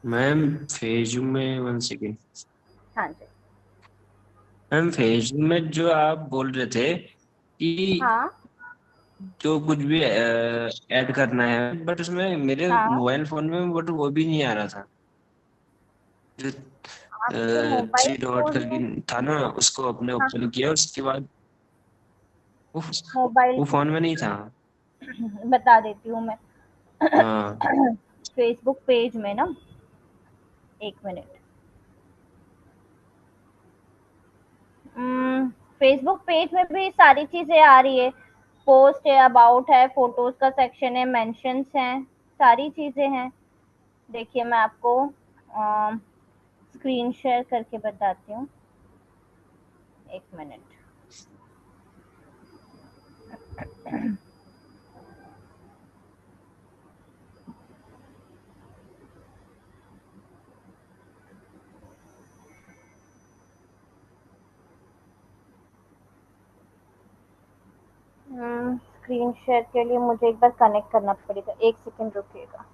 Ma'am फेजू में 1 second. हाँ जी। Ma'am फेजू में जो आप बोल रहे थे कि हाँ जो कुछ भी ऐड करना है, बट उसमें मेरे हाँ। मोबाइल फोन में बट वो भी नहीं आ रहा था। जो आपके मोबाइल 3 डॉट फोन करके में। था ना, उसको अपने हाँ ओपन हाँ। किया उसके बाद वो मोबाइल वो फोन। फोन में नहीं था। बता देती हूँ मैं। हाँ। फेसबुक पेज में ना, एक मिनट। फेसबुक पेज में भी सारी चीजें आ रही है। पोस्ट है, अबाउट है, फोटोज का सेक्शन है, मेंशंस हैं, सारी चीजें हैं। देखिए मैं आपको स्क्रीन शेयर करके बताती हूँ, एक मिनट। स्क्रीन शेयर के लिए मुझे एक बार कनेक्ट करना पड़ेगा, एक सेकंड रुकिएगा।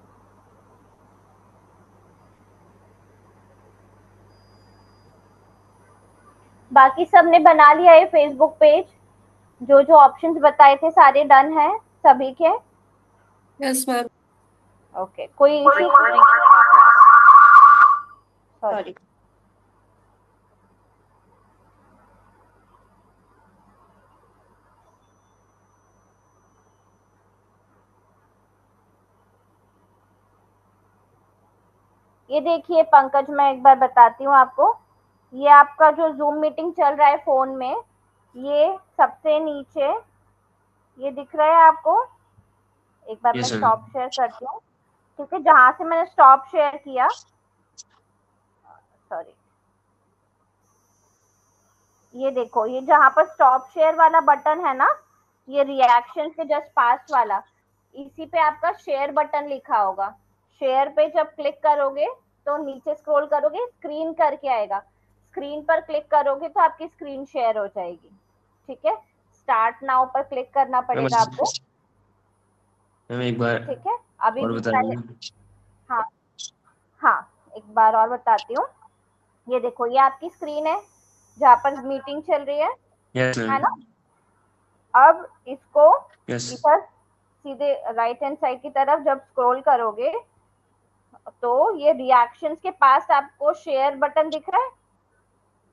बाकी सबने बना लिया है फेसबुक पेज। जो जो ऑप्शंस बताए थे सारे डन है सभी के। Yes ma'am. ओके, कोई इश्यू तो नहीं है? सॉरी। सॉरी। ये देखिए पंकज, मैं एक बार बताती हूँ आपको। ये आपका जो जूम मीटिंग चल रहा है फोन में, ये सबसे नीचे ये दिख रहा है आपको। एक बार मैं यस मैम। स्टॉप शेयर करती हूँ, क्योंकि जहां से मैंने स्टॉप शेयर किया, सॉरी, ये देखो, ये जहां पर स्टॉप शेयर वाला बटन है ना, ये रिएक्शन के जस्ट पास वाला, इसी पे आपका शेयर बटन लिखा होगा। शेयर पे जब क्लिक करोगे तो नीचे स्क्रॉल करोगे, स्क्रीन करके आएगा। स्क्रीन पर क्लिक करोगे तो आपकी स्क्रीन शेयर हो जाएगी। ठीक है, स्टार्ट नाउ पर क्लिक करना मैम पड़ेगा आपको। मैम एक बार ठीक है, अभी और बता पहले। दीजिए। हाँ हाँ, एक बार और बताती हूँ। ये देखो, ये आपकी स्क्रीन है जहाँ पर मीटिंग चल रही यस मैम। है ना। अब इसको यस। इधर सीधे राइट हैंड साइड की तरफ जब स्क्रॉल करोगे, तो ये रिएक्शंस के पास आपको शेयर बटन दिख रहा है।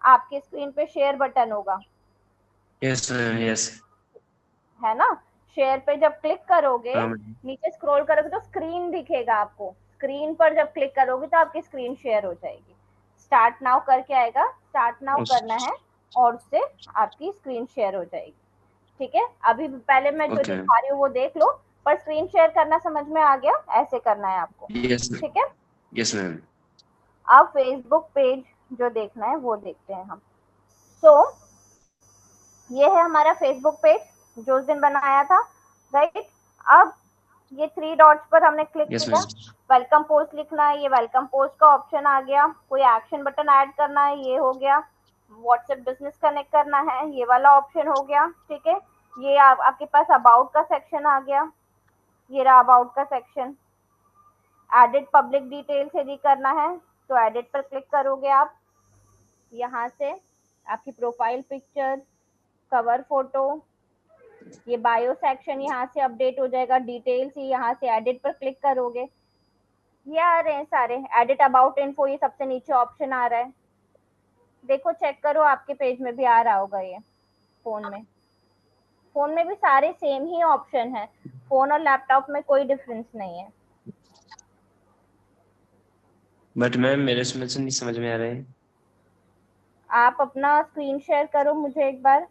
आपके स्क्रीन पे शेयर बटन होगा, यस मैम। यस। है ना। शेयर पे जब क्लिक करोगे, हाँ मैम। नीचे स्क्रॉल करोगे तो स्क्रीन दिखेगा आपको। स्क्रीन पर जब क्लिक करोगे तो आपकी स्क्रीन शेयर हो जाएगी। स्टार्ट नाउ करके आएगा, स्टार्ट नाउ उस करना है और उससे आपकी स्क्रीन शेयर हो जाएगी। ठीक है, अभी पहले मैं जो ओके मैम। दिखा रही हूँ वो देख लो। पर स्क्रीन शेयर करना समझ में आ गया, ऐसे करना है आपको। Yes ma'am. ठीक है, यस मैम। अब फेसबुक पेज जो देखना है वो देखते हैं हम। तो ये है हमारा फेसबुक पेज जो उस दिन बनाया था, राइट। अब ये थ्री डॉट्स पर हमने क्लिक यस किया। मैम। वेलकम पोस्ट लिखना है, ये वेलकम पोस्ट का ऑप्शन आ गया। कोई एक्शन बटन ऐड करना है, ये हो गया। व्हाट्सएप बिजनेस कनेक्ट करना है, ये वाला ऑप्शन हो गया। ठीक है, ये आपके पास अबाउट का सेक्शन आ गया। ये रहा अबाउट का सेक्शन। एडिट पब्लिक डिटेल्स यदि करना है तो एडिट पर क्लिक करोगे आप। यहाँ से आपकी प्रोफाइल पिक्चर, कवर फोटो, ये बायो सेक्शन यहाँ से अपडेट हो जाएगा। डिटेल्स ये यहाँ से एडिट पर क्लिक करोगे, ये आ रहे हैं सारे। एडिट अबाउट इन्फो, ये सबसे नीचे ऑप्शन आ रहा है। देखो चेक करो, आपके पेज में भी आ रहा होगा ये। फोन में, फोन में भी सारे सेम ही ऑप्शन है। फोन और लैपटॉप में कोई डिफरेंस नहीं है। बट मैम मेरे इसमें से नहीं समझ में आ रहा है। आप अपना स्क्रीन शेयर करो मुझे एक बार।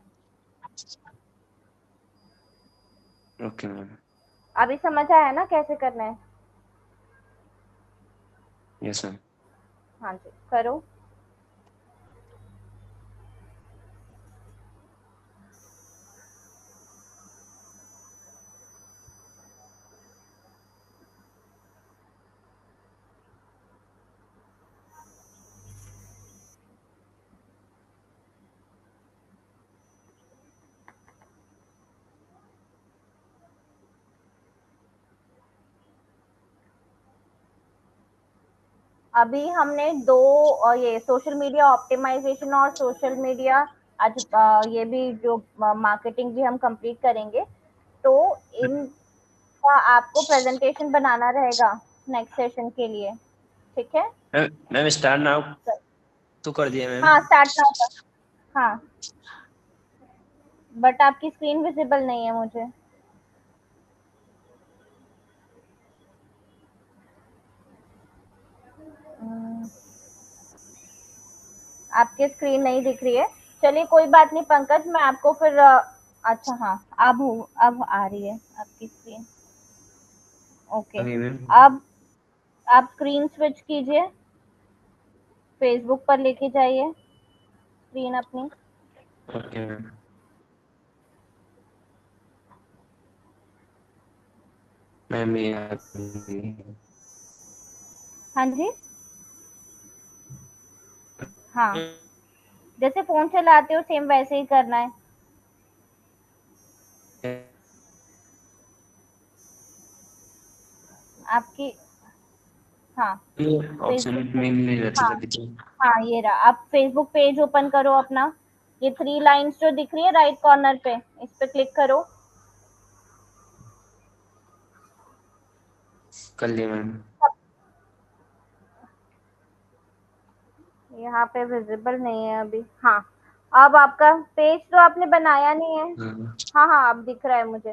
Okay ma'am. अभी समझ आया ना कैसे करना है? Yes ma'am. हाँ जी, करो। अभी हमने दो ये सोशल मीडिया ऑप्टिमाइजेशन और सोशल मीडिया आज ये भी जो मार्केटिंग भी हम कंप्लीट करेंगे, तो इनका आपको प्रेजेंटेशन बनाना रहेगा नेक्स्ट सेशन के लिए, ठीक है? मैम स्टार्ट नाउ तो कर दिया मैम। हाँ स्टार्ट नाउ कर, हाँ बट आपकी स्क्रीन विजिबल नहीं है मुझे। आपकी स्क्रीन नहीं दिख रही है, चलिए कोई बात नहीं पंकज, मैं आपको फिर अच्छा हाँ अब आ रही है आपकी स्क्रीन, ओके। Okay ma'am. अब आप स्क्रीन स्विच कीजिए, फेसबुक पर लेके जाइए स्क्रीन अपनी। Okay ma'am. मैम ये हाँ जी, हाँ जैसे फोन चलाते हो सेम वैसे ही करना है। आपकी हाँ ऑप्शन फेसबुक पे, में नहीं रहता हाँ था पीछे। हाँ ये रहा, आप फेसबुक पेज ओपन करो अपना, ये 3 लाइन्स जो दिख रही है राइट कॉर्नर पे, इस पे क्लिक करो। कर लिया मैम। यहाँ पे विजिबल नहीं है अभी, हाँ अब आपका पेज तो आपने बनाया नहीं है, हाँ हाँ हाँ अब दिख रहा है मुझे,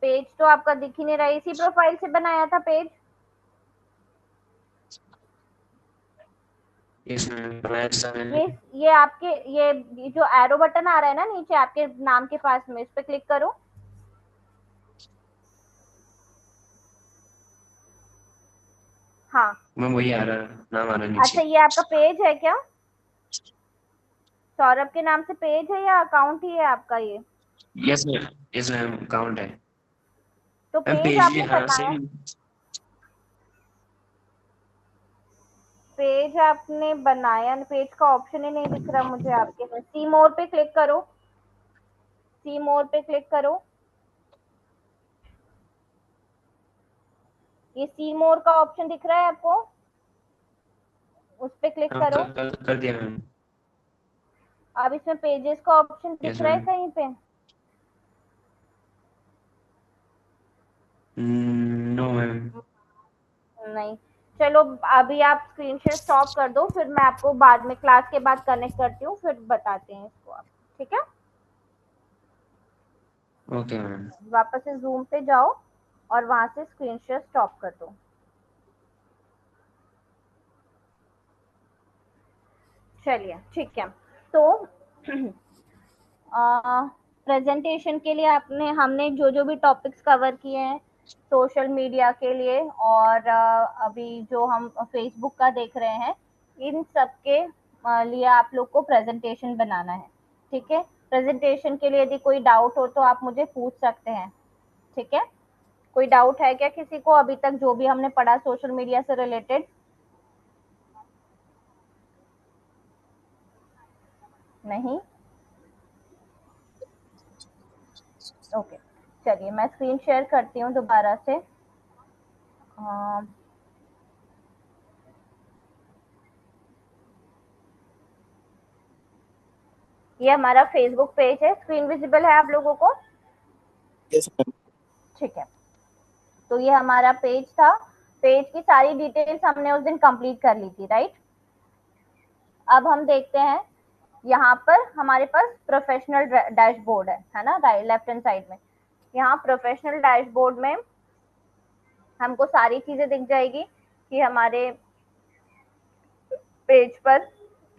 पेज तो आपका दिख ही नहीं रहा है, इसी प्रोफाइल से बनाया था पेज। यस मैम बनाया था मैंने। ये ये आपके ये जो एरो बटन आ रहा है ना नीचे आपके नाम के पास में, इस पे क्लिक करो। हाँ मैम वही आ रहा नाम आ रहा नीचे। अच्छा, ये आपका पेज है क्या? सौरभ के नाम से पेज है या अकाउंट ही है आपका ये? Yes ma'am. Yes ma'am account है। तो मैम पेज पेज भी आपने हाँ बनाया, सेम। पेज आपने बनाया, पेज का ऑप्शन ही नहीं दिख रहा मुझे आपके पास। सी मोर पे क्लिक करो, सी मोर पे क्लिक करो, ये सी मोर का ऑप्शन दिख रहा है आपको, उस पे क्लिक हाँ करो। कर दिया मैम। अब इसमें पेजेस का ऑप्शन यस दिख रहा है मैम। कहीं पे? No ma'am. नहीं, चलो अभी आप स्क्रीन शेयर स्टॉप कर दो, फिर मैं आपको बाद में क्लास के बाद कनेक्ट करती हूँ, फिर बताते हैं इसको आप, ठीक है? Okay ma'am. वापस से जूम पे जाओ और वहां से स्क्रीन शेयर स्टॉप कर दो। चलिए ठीक है, तो प्रेजेंटेशन के लिए आपने हमने जो जो भी टॉपिक्स कवर किए हैं सोशल मीडिया के लिए, और अभी जो हम फेसबुक का देख रहे हैं, इन सब के लिए आप लोग को प्रेजेंटेशन बनाना है, ठीक है? प्रेजेंटेशन के लिए यदि कोई डाउट हो तो आप मुझे पूछ सकते हैं, ठीक है? कोई डाउट है क्या किसी को अभी तक जो भी हमने पढ़ा सोशल मीडिया से रिलेटेड? नहीं, ओके। चलिए मैं स्क्रीन शेयर करती हूँ दोबारा से। ये हमारा फेसबुक पेज है, स्क्रीन विजिबल है आप लोगों को? Yes ma'am. ठीक है, तो ये हमारा पेज था, पेज की सारी डिटेल्स हमने उस दिन कंप्लीट कर ली थी, राइट? अब हम देखते हैं, यहाँ पर हमारे पास प्रोफेशनल डैशबोर्ड है ना, राइट लेफ्ट हैंड साइड में। यहाँ प्रोफेशनल डैशबोर्ड में हमको सारी चीजें दिख जाएगी कि हमारे पेज पर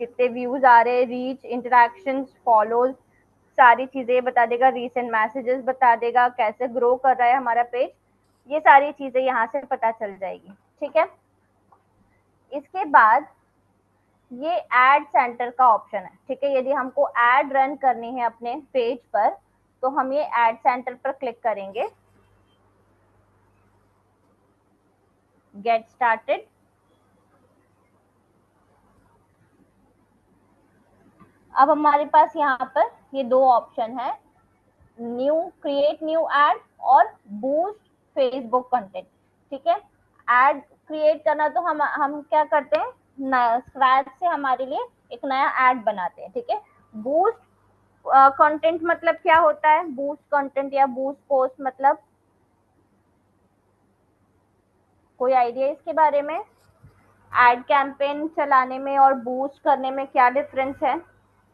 कितने व्यूज आ रहे हैं, रीच, इंटरेक्शंस, फॉलोज, सारी चीजें बता देगा, रीसेंट मैसेजेस बता देगा, कैसे ग्रो कर रहा है हमारा पेज, ये सारी चीजें यहाँ से पता चल जाएगी, ठीक है? इसके बाद ये एड सेंटर का ऑप्शन है, ठीक है? यदि हमको एड रन करनी है अपने पेज पर तो हम ये एड सेंटर पर क्लिक करेंगे, गेट स्टार्टेड। अब हमारे पास यहाँ पर ये दो ऑप्शन है, न्यू, क्रिएट न्यू एड और बूस्ट फेसबुक कंटेंट, ठीक है? एड क्रिएट करना, तो हम क्या करते हैं, स्क्रैच से हमारे लिए एक नया ऐड बनाते हैं, ठीक है। बूस्ट कंटेंट मतलब क्या होता है, बूस्ट कंटेंट या बूस्ट पोस्ट मतलब, कोई आइडिया इसके बारे में? एड कैंपेन चलाने में और बूस्ट करने में क्या डिफरेंस है?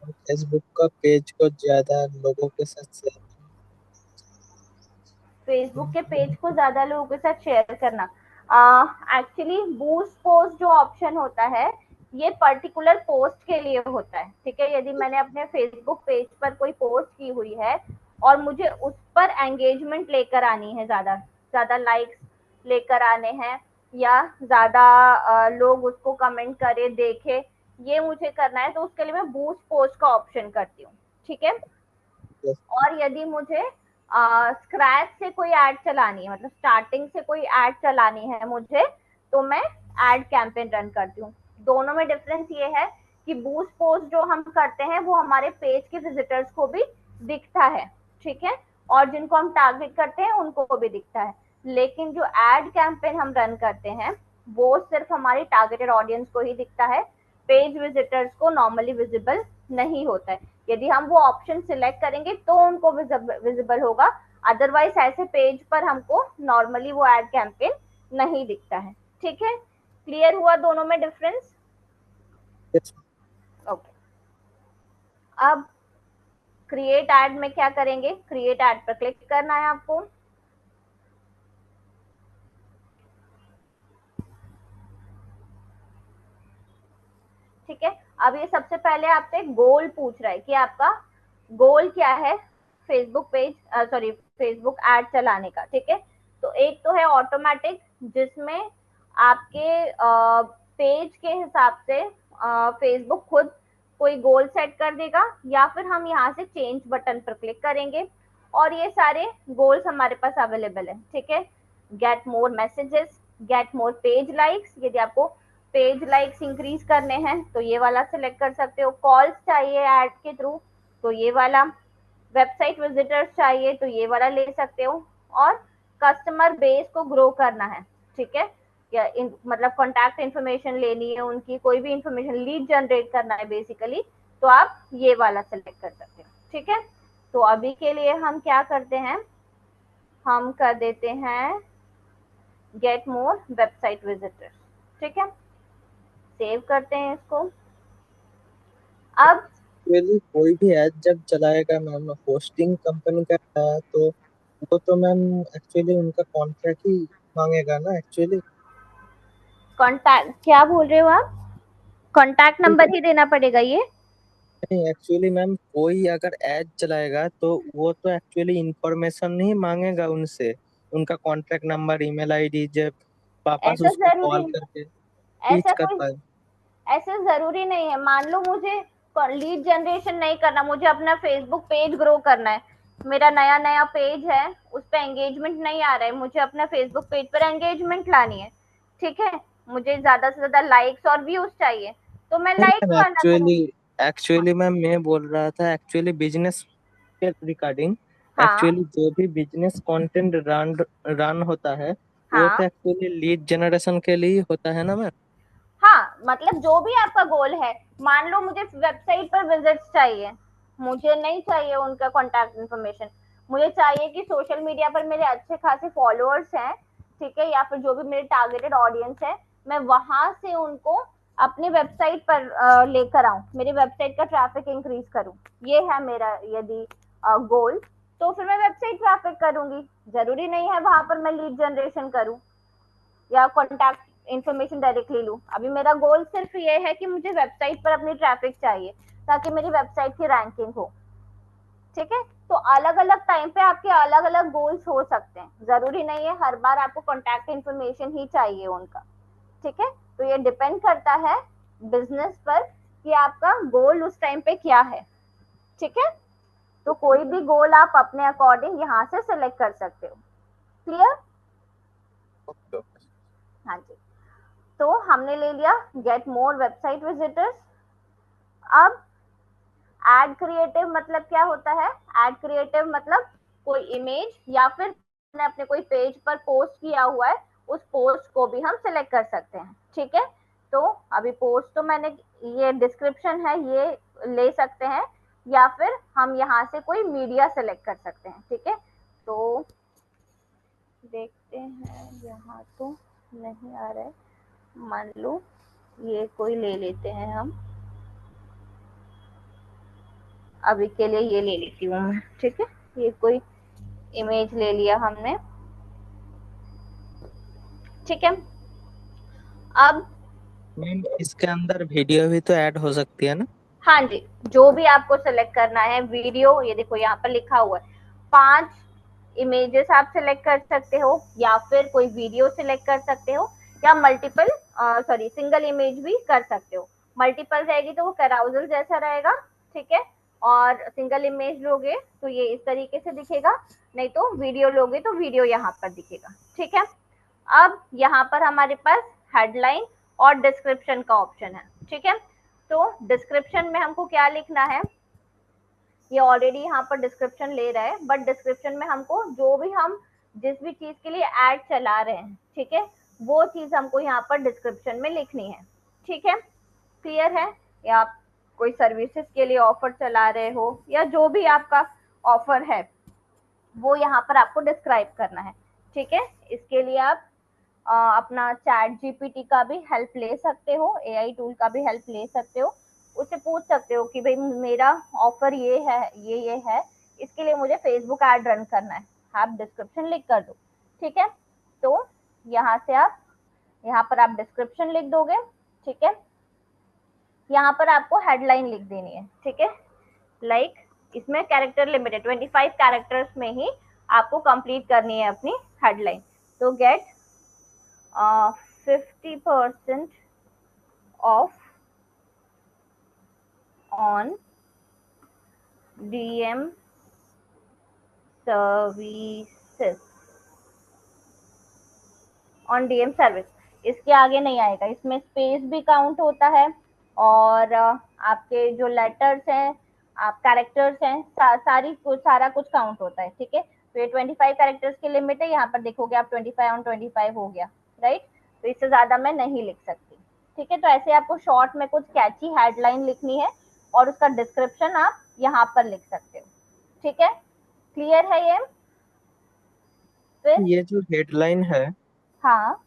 फेसबुक का पेज को ज्यादा लोगों के साथ शेयर फेसबुक के पेज को ज्यादा लोगों के साथ शेयर करना। एक्चुअली बूस्ट पोस्ट जो ऑप्शन होता है, ये पर्टिकुलर पोस्ट के लिए होता है, ठीक है। यदि मैंने अपने फेसबुक पेज पर कोई पोस्ट की हुई है और मुझे उस पर एंगेजमेंट लेकर आनी है, ज्यादा ज्यादा लाइक्स लेकर आने हैं, या ज्यादा लोग उसको कमेंट करे, देखे, ये मुझे करना है, तो उसके लिए मैं बूस्ट पोस्ट का ऑप्शन करती हूँ, ठीक है। किया। और यदि मुझे स्क्रैच से कोई ऐड चलानी है, मतलब स्टार्टिंग से कोई ऐड चलानी है मुझे, तो मैं ऐड कैंपेन रन करती हूँ। दोनों में डिफरेंस ये है कि बूस्ट पोस्ट जो हम करते हैं वो हमारे पेज के विजिटर्स को भी दिखता है, ठीक है, और जिनको हम टारगेट करते हैं उनको भी दिखता है। लेकिन जो एड कैंपेन हम रन करते हैं वो सिर्फ हमारी टारगेटेड ऑडियंस को ही दिखता है, पेज विजिटर्स को नॉर्मली विजिबल नहीं होता है। यदि हम वो ऑप्शन सिलेक्ट करेंगे तो उनको विजिबल होगा, अदरवाइज ऐसे पेज पर हमको नॉर्मली वो एड कैंपेन नहीं दिखता है, ठीक है। क्लियर हुआ दोनों में डिफरेंस? Yes, okay. अब क्रिएट एड में क्या करेंगे, क्रिएट एड पर क्लिक करना है आपको। ठीक है। अब ये सबसे पहले आपसे गोल पूछ रहा है कि आपका गोल क्या है Facebook page, sorry, Facebook ad चलाने का, ठीक है। तो एक तो है ऑटोमेटिक, जिसमें आपके पेज के हिसाब से फेसबुक खुद कोई गोल सेट कर देगा, या फिर हम यहाँ से चेंज बटन पर क्लिक करेंगे और ये सारे गोल्स हमारे पास अवेलेबल है, ठीक है। Get more messages, get more page likes, यदि आपको पेज लाइक्स इंक्रीज करने हैं तो ये वाला सिलेक्ट कर सकते हो। कॉल्स चाहिए ऐड के थ्रू तो ये वाला, वेबसाइट विजिटर्स चाहिए तो ये वाला ले सकते हो, और कस्टमर बेस को ग्रो करना है, ठीक है, या मतलब कॉन्टैक्ट इन्फॉर्मेशन लेनी है उनकी, कोई भी इन्फॉर्मेशन लीड जनरेट करना है बेसिकली, तो आप ये वाला सिलेक्ट कर सकते हो, ठीक है। तो अभी के लिए हम क्या करते हैं, हम कर देते हैं गेट मोर वेबसाइट विजिटर्स, ठीक है। सेव करते हैं इसको। अब एक्चुअली कोई भी एड जब चलाएगा मैम, होस्टिंग कंपनी का है, तो वो तो मैम एक्चुअली उनका कॉन्ट्रैक्ट ही मांगेगा ना एक्चुअली। कॉन्टैक्ट क्या बोल रहे हो आप, कॉन्टैक्ट नंबर ही देना पड़ेगा ये? नहीं, एक्चुअली मैम कोई अगर एड चलाएगा तो वो तो एक्चुअली इंफॉर्मेशन नहीं मांगेगा उनसे, उनका कॉन्ट्रैक्ट नंबर, ईमेल आईडी, जब वापस ऐसा उसको जरूरी, कॉल करके रीच ऐसा कर कोई, पाए। ऐसा जरूरी नहीं है। मान लो मुझे लीड जनरेशन नहीं करना, मुझे अपना फेसबुक पेज ग्रो करना है, मेरा नया नया पेज है, उस पर एंगेजमेंट नहीं आ रहा है, मुझे अपना फेसबुक पेज पर एंगेजमेंट लानी है, ठीक है, मुझे ज्यादा से ज्यादा लाइक्स और व्यूज चाहिए, तो मैं नहीं लाइक्स मैम, वाला एक्चुअली करूंगी। एक्चुअली मैम मैं बोल रहा था एक्चुअली बिजनेस के रिगार्डिंग। हाँ एक्चुअली जो भी बिजनेस कंटेंट रन रन होता है वो हाँ तो एक्चुअली लीड जनरेशन के लिए ही होता है ना मैम। हाँ, मतलब जो भी आपका गोल है, मान लो मुझे वेबसाइट पर विजिट्स चाहिए, मुझे नहीं चाहिए उनका कॉन्टैक्ट इन्फॉर्मेशन, मुझे चाहिए कि सोशल मीडिया पर मेरे अच्छे खासे फॉलोअर्स हैं, ठीक है, या फिर जो भी मेरे टारगेटेड ऑडियंस है, मैं वहां से उनको अपनी वेबसाइट पर लेकर आऊं, मेरी वेबसाइट का ट्रैफिक इंक्रीज करूं, ये है मेरा यदि गोल, तो फिर मैं वेबसाइट ट्रैफिक करूंगी, जरूरी नहीं है वहां पर मैं लीड जनरेशन करूं या कॉन्टैक्ट इन्फॉर्मेशन डायरेक्टली लूँ। अभी मेरा गोल सिर्फ ये है कि मुझे वेबसाइट पर अपनी ट्रैफिक चाहिए ताकि मेरी वेबसाइट की रैंकिंग हो, ठीक है। तो अलग अलग टाइम पे आपके अलग अलग गोल्स हो सकते हैं, जरूरी नहीं है हर बार आपको कॉन्टैक्ट इन्फॉर्मेशन ही चाहिए उनका, ठीक है। तो ये डिपेंड करता है बिजनेस पर कि आपका गोल उस टाइम पे क्या है, ठीक है। तो कोई भी गोल आप अपने अकॉर्डिंग यहाँ से सिलेक्ट कर सकते हो। क्लियर? हाँ जी। तो हमने ले लिया गेट मोर वेबसाइट विजिटर्स। अब एड क्रिएटिव मतलब क्या होता है, एड क्रिएटिव मतलब कोई इमेज या फिर अपने कोई पेज पर पोस्ट किया हुआ है उस पोस्ट को भी हम सिलेक्ट कर सकते हैं। ठीक है, तो अभी पोस्ट तो मैंने, ये डिस्क्रिप्शन है ये ले सकते हैं, या फिर हम यहाँ से कोई मीडिया सेलेक्ट कर सकते हैं। ठीक है, तो देखते हैं, यहाँ तो नहीं आ रहा है, मान लो ये कोई ले लेते हैं हम, अभी के लिए ये ले लेती हूँ मैं। ठीक है, ये कोई इमेज ले लिया हमने। ठीक है, अब मैम इसके अंदर वीडियो भी तो ऐड हो सकती है ना? हाँ जी, जो भी आपको सेलेक्ट करना है वीडियो, ये देखो यहाँ पर लिखा हुआ है 5 इमेजेस आप सिलेक्ट कर सकते हो, या फिर कोई वीडियो सिलेक्ट कर सकते हो, या मल्टीपल सिंगल इमेज भी कर सकते हो। मल्टीपल रहेगी तो वो कैराउजल जैसा रहेगा। ठीक है, और सिंगल इमेज लोगे तो ये इस तरीके से दिखेगा, नहीं तो वीडियो लोगे तो वीडियो यहाँ पर दिखेगा। ठीक है, अब यहाँ पर हमारे पास हेडलाइन और डिस्क्रिप्शन का ऑप्शन है। ठीक है, तो डिस्क्रिप्शन में हमको क्या लिखना है, ये ऑलरेडी यहाँ पर डिस्क्रिप्शन ले रहा है, बट डिस्क्रिप्शन में हमको जो भी हम जिस भी चीज के लिए ऐड चला रहे हैं, ठीक है, वो चीज हमको यहाँ पर डिस्क्रिप्शन में लिखनी है। ठीक है, क्लियर है? या आप कोई सर्विसेज के लिए ऑफर चला रहे हो, या जो भी आपका ऑफर है वो यहाँ पर आपको डिस्क्राइब करना है। ठीक है, इसके लिए आप अपना चैट जीपीटी का भी हेल्प ले सकते हो, एआई टूल का भी हेल्प ले सकते हो। उससे पूछ सकते हो कि भाई मेरा ऑफर ये है, ये है, इसके लिए मुझे फेसबुक ऐड रन करना है, आप डिस्क्रिप्शन लिख कर दो। ठीक है, तो यहाँ से आप यहाँ पर आप डिस्क्रिप्शन लिख दोगे। ठीक है, यहाँ पर आपको हेडलाइन लिख देनी है। ठीक है, लाइक इसमें कैरेक्टर लिमिटेड 25 कैरेक्टर्स में ही आपको कंप्लीट करनी है अपनी हेडलाइन। तो get 50% off on DM services, on DM service, इसके आगे नहीं आएगा, इसमें स्पेस भी काउंट होता है, और आपके जो लेटर्स हैं, आप कैरेक्टर्स हैं, सारा कुछ काउंट होता है। ठीक है, तो ये 25 कैरेक्टर्स की लिमिट है, यहाँ पर देखोगे आप 25 ऑन 25 हो गया, राइट? तो इससे ज्यादा मैं नहीं लिख सकती। ठीक है, तो ऐसे आपको शॉर्ट में कुछ कैची हेडलाइन लिखनी है, और उसका डिस्क्रिप्शन आप यहाँ पर लिख सकते हो। ठीक है, क्लियर है ये? फिर ये जो हेडलाइन है, हाँ,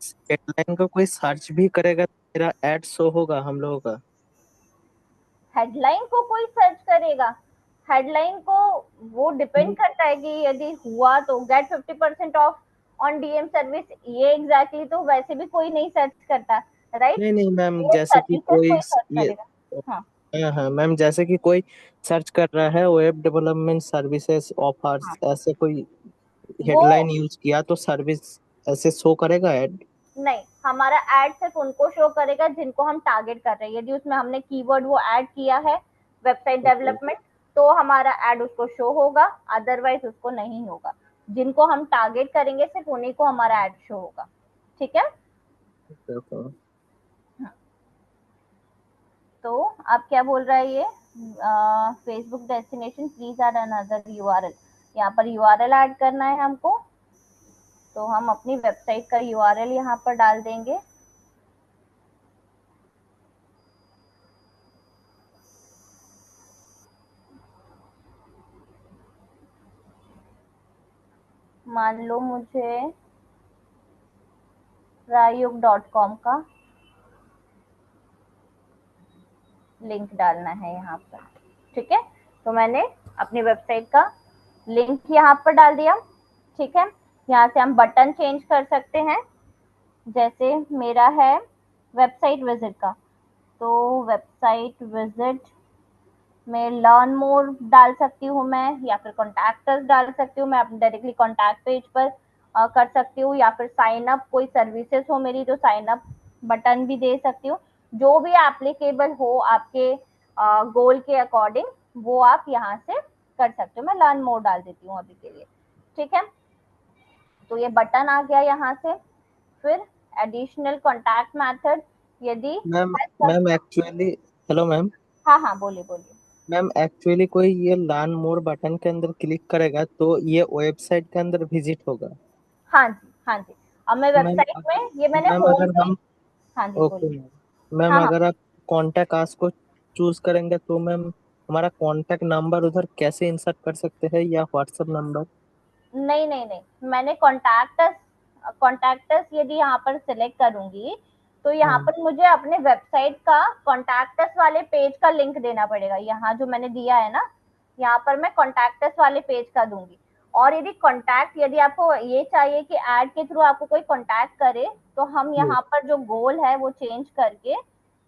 हेडलाइन को कोई सर्च भी करेगा तो मेरा ऐड शो होगा हम लोगों का? हेडलाइन को कोई सर्च करेगा? हेडलाइन को वो डिपेंड करता है कि यदि हुआ तो get 50% off on DM service, ये एग्जैक्टली तो वैसे भी कोई नहीं सर्च करता, राइट? नहीं नहीं मैम, ये जैसे कि सर्विसेज कोई कोई सर्च ये करेगा। हाँ हाँ हाँ मैम, जैसे कि कोई सर्च कर रहा है वेब डेवलपमेंट सर्विसेज ऑफर्स, हाँ, ऐसे कोई वो हेडलाइन यूज किया तो सर्विस ऐसे शो करेगा ऐड? नहीं, हमारा ऐड सिर्फ उनको शो करेगा जिनको हम टारगेट कर रहे हैं। यदि उसमें हमने कीवर्ड वो ऐड किया है वेबसाइट ओके डेवलपमेंट, तो हमारा ऐड उसको शो होगा, अदरवाइज उसको नहीं होगा। जिनको हम टारगेट करेंगे सिर्फ उन्हीं को हमारा ऐड शो होगा। ठीक है, ओके। तो आप क्या बोल रहा है ये, Facebook destination please add another URL, यहाँ पर यूआरएल ऐड करना है हमको, तो हम अपनी वेबसाइट का यूआरएल यहाँ पर डाल देंगे। मान लो मुझे रायुग.com का लिंक डालना है यहाँ पर। ठीक है, तो मैंने अपनी वेबसाइट का लिंक यहाँ पर डाल दिया। ठीक है, यहाँ से हम बटन चेंज कर सकते हैं, जैसे मेरा है वेबसाइट विजिट का, तो वेबसाइट विजिट में लर्न मोर डाल सकती हूँ मैं, या फिर कॉन्टैक्ट डाल सकती हूँ मैं, अपने डायरेक्टली कॉन्टैक्ट पेज पर कर सकती हूँ, या फिर साइन अप, कोई सर्विसेज हो मेरी तो साइन अप बटन भी दे सकती हूँ। जो भी एप्लीकेबल हो आपके गोल के अकॉर्डिंग वो आप यहाँ से कर सकते हो। मैं लर्न मोर डाल देती हूँ अभी के लिए। ठीक है, तो ये बटन आ गया यहाँ से। फिर एडिशनल कॉन्टैक्ट मेथड, यदि ma'am ma'am actually, hello ma'am, हाँ हाँ बोलिए बोलिए। मैम एक्चुअली कोई ये लर्न मोर बटन के अंदर क्लिक करेगा तो ये वेबसाइट के अंदर विजिट होगा? हाँ जी, हाँ जी, अब मैं मैम वेबसाइट में ये मैंने मैम होम अगर पे। हम हाँ जी ओके बोलिए। मैम मैम हाँ हाँ। अगर आप कांटेक्ट आस को चूज करेंगे तो मैम हमारा कांटेक्ट नंबर उधर कैसे इंसर्ट कर सकते हैं या व्हाट्सएप नंबर? नहीं नहीं नहीं, मैंने कॉन्टैक्टस यदि यहाँ पर सिलेक्ट करूंगी तो यहाँ हाँ पर मुझे अपने वेबसाइट का कॉन्टैक्टस वाले पेज का लिंक देना पड़ेगा। यहाँ जो मैंने दिया है ना, यहाँ पर मैं कॉन्टैक्टस वाले पेज का दूंगी। और यदि आपको ये चाहिए कि एड के थ्रू आपको कोई कॉन्टैक्ट करे, तो हम जी। यहाँ पर जो गोल है वो चेंज करके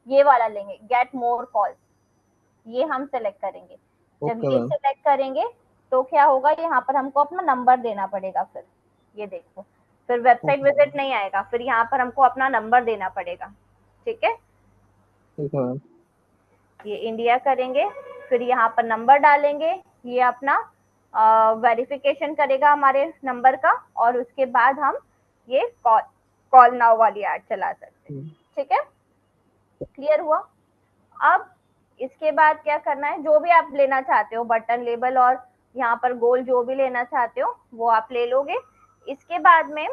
ये वाला लेंगे, गेट मोर कॉल्स। ये हम सेलेक्ट करेंगे। जब ओके ये मैम। सेलेक्ट करेंगे तो क्या होगा, यहाँ पर हमको अपना नंबर देना पड़ेगा। फिर ये देखो, फिर वेबसाइट ओके मैम। विजिट नहीं आएगा, फिर यहाँ पर हमको अपना नंबर देना पड़ेगा। ठीक है, ठीक है मैम। ये इंडिया करेंगे, फिर यहाँ पर नंबर डालेंगे। ये अपना वेरिफिकेशन करेगा हमारे नंबर का, और उसके बाद हम ये कॉल कॉल नाउ वाली ऐड चला सकते हैं। ठीक है, क्लियर हुआ? अब इसके बाद क्या करना है, जो भी आप लेना चाहते हो, बटन, लेबल और यहाँ पर गोल, जो भी लेना चाहते हो वो आप ले लोगे। इसके बाद में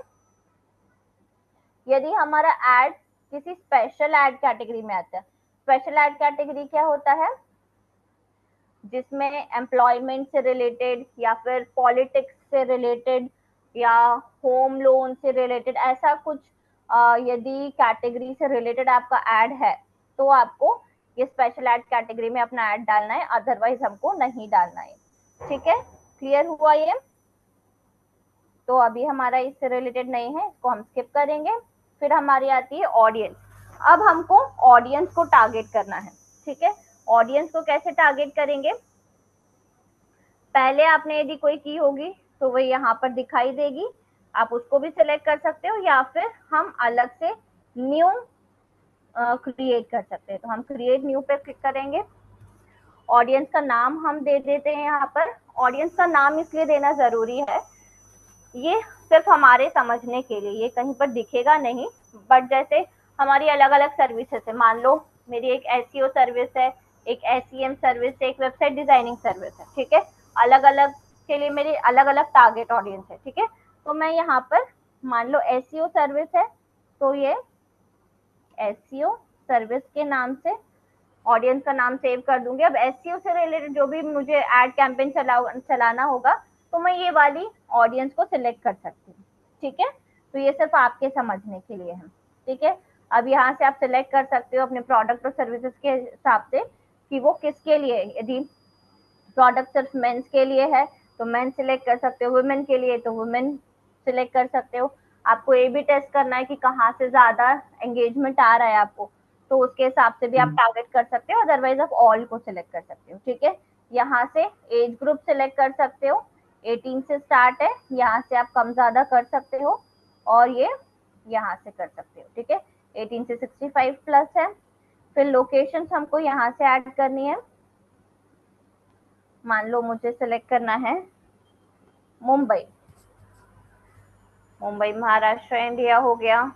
यदि हमारा एड किसी स्पेशल एड कैटेगरी में आता है, स्पेशल एड कैटेगरी क्या होता है, जिसमें एम्प्लॉयमेंट से रिलेटेड या फिर पॉलिटिक्स से रिलेटेड या होम लोन से रिलेटेड ऐसा कुछ यदि कैटेगरी से रिलेटेड आपका एड है, तो आपको ये स्पेशल एड कैटेगरी में अपना एड डालना है, अदरवाइज हमको नहीं डालना है। ठीक है, क्लियर हुआ ये? तो अभी हमारा इससे रिलेटेड नहीं है, इसको हम स्किप करेंगे। फिर हमारी आती है ऑडियंस। अब हमको ऑडियंस को टारगेट करना है। ठीक है, ऑडियंस को कैसे टारगेट करेंगे, पहले आपने यदि कोई की होगी तो वो यहाँ पर दिखाई देगी, आप उसको भी सिलेक्ट कर सकते हो, या फिर हम अलग से न्यू क्रिएट कर सकते हैं। तो हम क्रिएट न्यू पे क्लिक करेंगे। ऑडियंस का नाम हम दे देते हैं। यहाँ पर ऑडियंस का नाम इसलिए देना जरूरी है, ये सिर्फ हमारे समझने के लिए, ये कहीं पर दिखेगा नहीं, बट जैसे हमारी अलग अलग सर्विसेज है, मान लो मेरी एक एसईओ सर्विस है, एक एसईएम सर्विस है, एक वेबसाइट डिजाइनिंग सर्विस है। ठीक है, अलग अलग के लिए मेरी अलग अलग टारगेट ऑडियंस है। ठीक है, तो मैं यहाँ पर मान लो एसईओ सर्विस है, तो ये एसईओ सर्विस के नाम से ऑडियंस का नाम सेव कर दूंगी। अब एसईओ से रिलेटेड जो भी मुझे एड कैंपेन चलाना होगा, तो मैं ये वाली ऑडियंस को सिलेक्ट कर सकती हूँ। ठीक है, तो ये सिर्फ आपके समझने के लिए है। ठीक है, अब यहाँ से आप सिलेक्ट कर सकते हो अपने प्रोडक्ट और सर्विसेज के हिसाब से कि वो किसके लिए। यदि प्रोडक्ट सिर्फ मेंस के लिए है तो मेन सिलेक्ट कर सकते हो, वुमेन के लिए तो वुमेन सिलेक्ट कर सकते हो। आपको ये भी टेस्ट करना है कि कहाँ से ज्यादा एंगेजमेंट आ रहा है आपको, तो उसके हिसाब से भी आप टारगेट कर सकते हो, अदरवाइज आप ऑल को सिलेक्ट कर सकते हो। ठीक है, यहाँ से एज ग्रुप सिलेक्ट कर सकते हो, 18 से स्टार्ट है, यहाँ से आप कम ज्यादा कर सकते हो, और ये यहाँ से कर सकते हो। ठीक है, 18 से 65 प्लस है। फिर लोकेशन हमको यहाँ से ऐड करनी है। मान लो मुझे सिलेक्ट करना है मुंबई, मुंबई महाराष्ट्र इंडिया हो गया,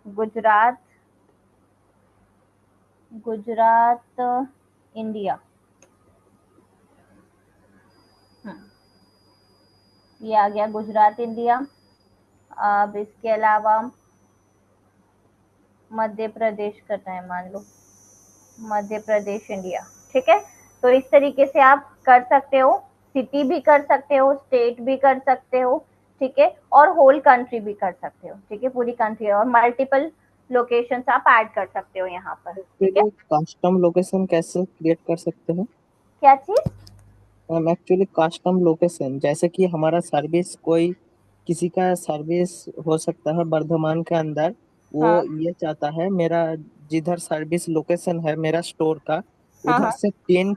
गुजरात, गुजरात इंडिया, ये आ गया गुजरात इंडिया। अब इसके अलावा मध्य प्रदेश करना है, मान लो मध्य प्रदेश इंडिया। ठीक है, तो इस तरीके से आप कर सकते हो, सिटी भी कर सकते हो, स्टेट भी कर सकते हो। ठीक है, और होल कंट्री भी कर सकते हो। ठीक है, पूरी कंट्री, और मल्टीपल लोकेशंस आप ऐड कर सकते हो यहाँ पर। ठीक है, एक्चुअली कस्टम लोकेशन कैसे क्रिएट कर सकते हैं? क्या चीज? मैम एक्चुअली कस्टम लोकेशन जैसे कि हमारा सर्विस कोई किसी का सर्विस हो सकता है वर्धमान के अंदर, वो हाँ ये चाहता है मेरा जिधर सर्विस लोकेशन है मेरा स्टोर का, हाँ उधर हाँ से 10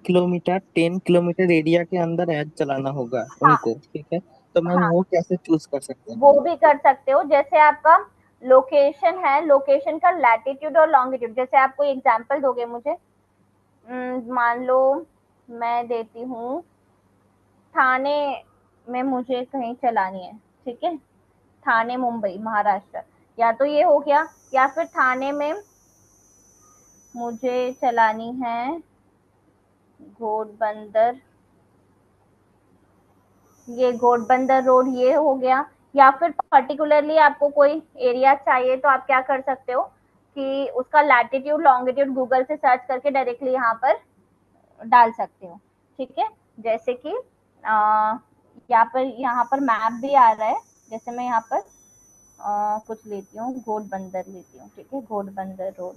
किलोमीटर एरिया के अंदर ऐड चलाना होगा हाँ उनको। ठीक है, तो मैम हाँ, वो कैसे चूज कर सकते हैं? वो भी कर सकते हो। जैसे आपका लोकेशन है, लोकेशन का लैटिट्यूड और लॉन्गिट्यूड, जैसे आप कोई एग्जांपल दोगे मुझे, मान लो मैं देती हूँ, थाने में मुझे कहीं चलानी है। ठीक है, थाने मुंबई महाराष्ट्र, या तो ये हो गया, या फिर थाने में मुझे चलानी है घोड़बंदर, ये घोड़बंदर रोड ये हो गया, या फिर पर्टिकुलरली आपको कोई एरिया चाहिए तो आप क्या कर सकते हो कि उसका लैटिट्यूड लॉन्गिट्यूड गूगल से सर्च करके डायरेक्टली यहाँ पर डाल सकते हो। ठीक है, जैसे कि यहाँ पर मैप भी आ रहा है। जैसे मैं यहाँ पर कुछ लेती हूँ, घोड़बंदर लेती हूँ। ठीक है, घोड़बंदर रोड,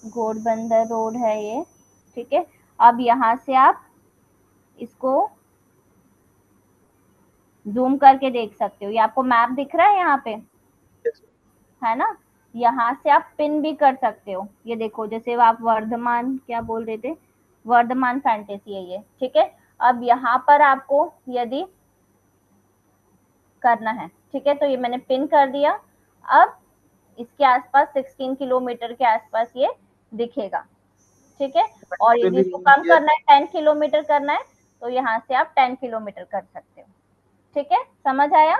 घोड़बंदर रोड है ये। ठीक है, अब यहाँ से आप इसको जूम करके देख सकते हो। ये आपको मैप दिख रहा है यहाँ पे, है ना। यहाँ से आप पिन भी कर सकते हो। ये देखो, जैसे आप वर्धमान क्या बोल रहे थे, वर्धमान फैंटेसी है ये। ठीक है, अब यहाँ पर आपको यदि करना है, ठीक है, तो ये मैंने पिन कर दिया। अब इसके आसपास 16 किलोमीटर के आसपास ये दिखेगा। ठीक है, और यदि इसको कम ये करना है, 10 किलोमीटर करना है, तो यहाँ से आप 10 किलोमीटर कर सकते हो। ठीक है, समझ आया।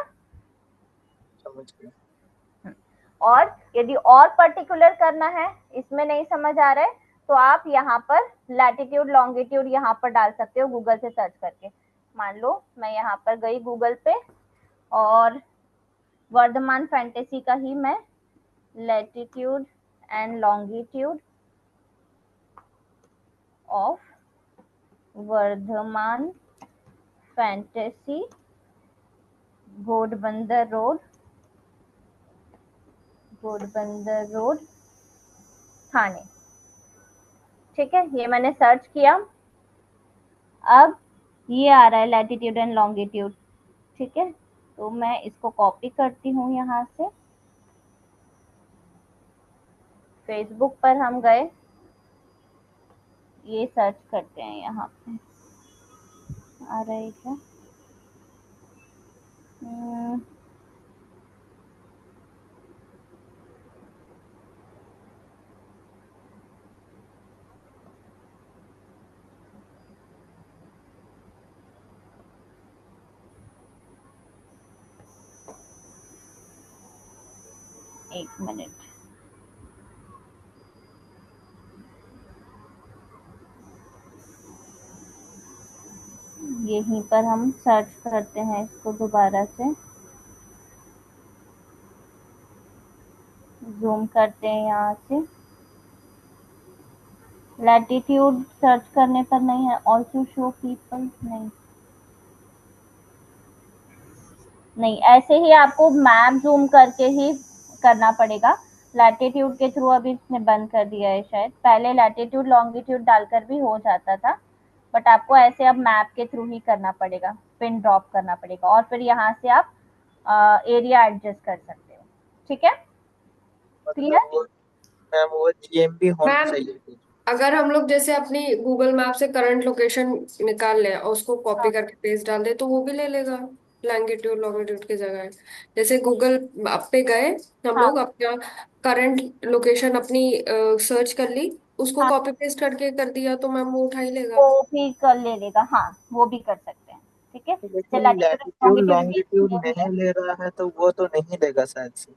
समझ गया। और यदि और पर्टिकुलर करना है, इसमें नहीं समझ आ रहा है, तो आप यहाँ पर लैटिट्यूड लॉन्गिट्यूड यहाँ पर डाल सकते हो गूगल से सर्च करके। मान लो मैं यहाँ पर गई गूगल पे और वर्धमान फैंटेसी का ही मैं latitude and longitude of Vardhaman fantasy Ghodbunder road, Ghodbunder road Thane. ठीक है, ये मैंने सर्च किया। अब ये आ रहा है लैटिट्यूड एंड लॉन्गिट्यूड। ठीक है, तो मैं इसको कॉपी करती हूँ यहाँ से। फेसबुक पर हम गए, ये सर्च करते हैं। यहाँ पे आ रहा है क्या? एक मिनट, यहीं पर हम सर्च करते हैं इसको दोबारा से, जूम करते हैं यहाँ से। लैटिट्यूड सर्च करने पर नहीं है, ऑल्सो शो पीपल, नहीं नहीं, ऐसे ही आपको मैप जूम करके ही करना पड़ेगा। लैटिट्यूड के थ्रू अभी इसने बंद कर दिया है शायद, पहले लैटिट्यूड लॉन्गिट्यूड डालकर भी हो जाता था, बट आपको ऐसे अब मैप के थ्रू ही करना पड़ेगा, पिन ड्रॉप करना पड़ेगा, और फिर यहाँ से आप एरिया एडजस्ट कर सकते हो। ठीक है, क्लियर। मतलब मैम वो जीएमबी होना मैम, चाहिए। अगर हम लोग जैसे अपनी गूगल मैप से करंट लोकेशन निकाल लें और उसको कॉपी करके पेस्ट डाल दे तो वो भी ले लेगा लैंगिट्यूड लॉन्गिट्यूड की जगह। जैसे गूगल मैप पे गए हम हाँ लोग, अपना करंट लोकेशन अपनी सर्च कर ली, उसको हाँ, कॉपी पेस्ट करके कर दिया तो मैम वो उठा ही लेगा। वो भी कर ले लेगा, हाँ वो भी कर सकते हैं। ठीक है, जैसे लेकिन लैटिट्यूड लैटिट्यूड लॉन्गिट्यूड भी लॉन्गिट्यूड सेम ही है। नहीं ले रहा है तो वो तो नहीं लेगा शायद से।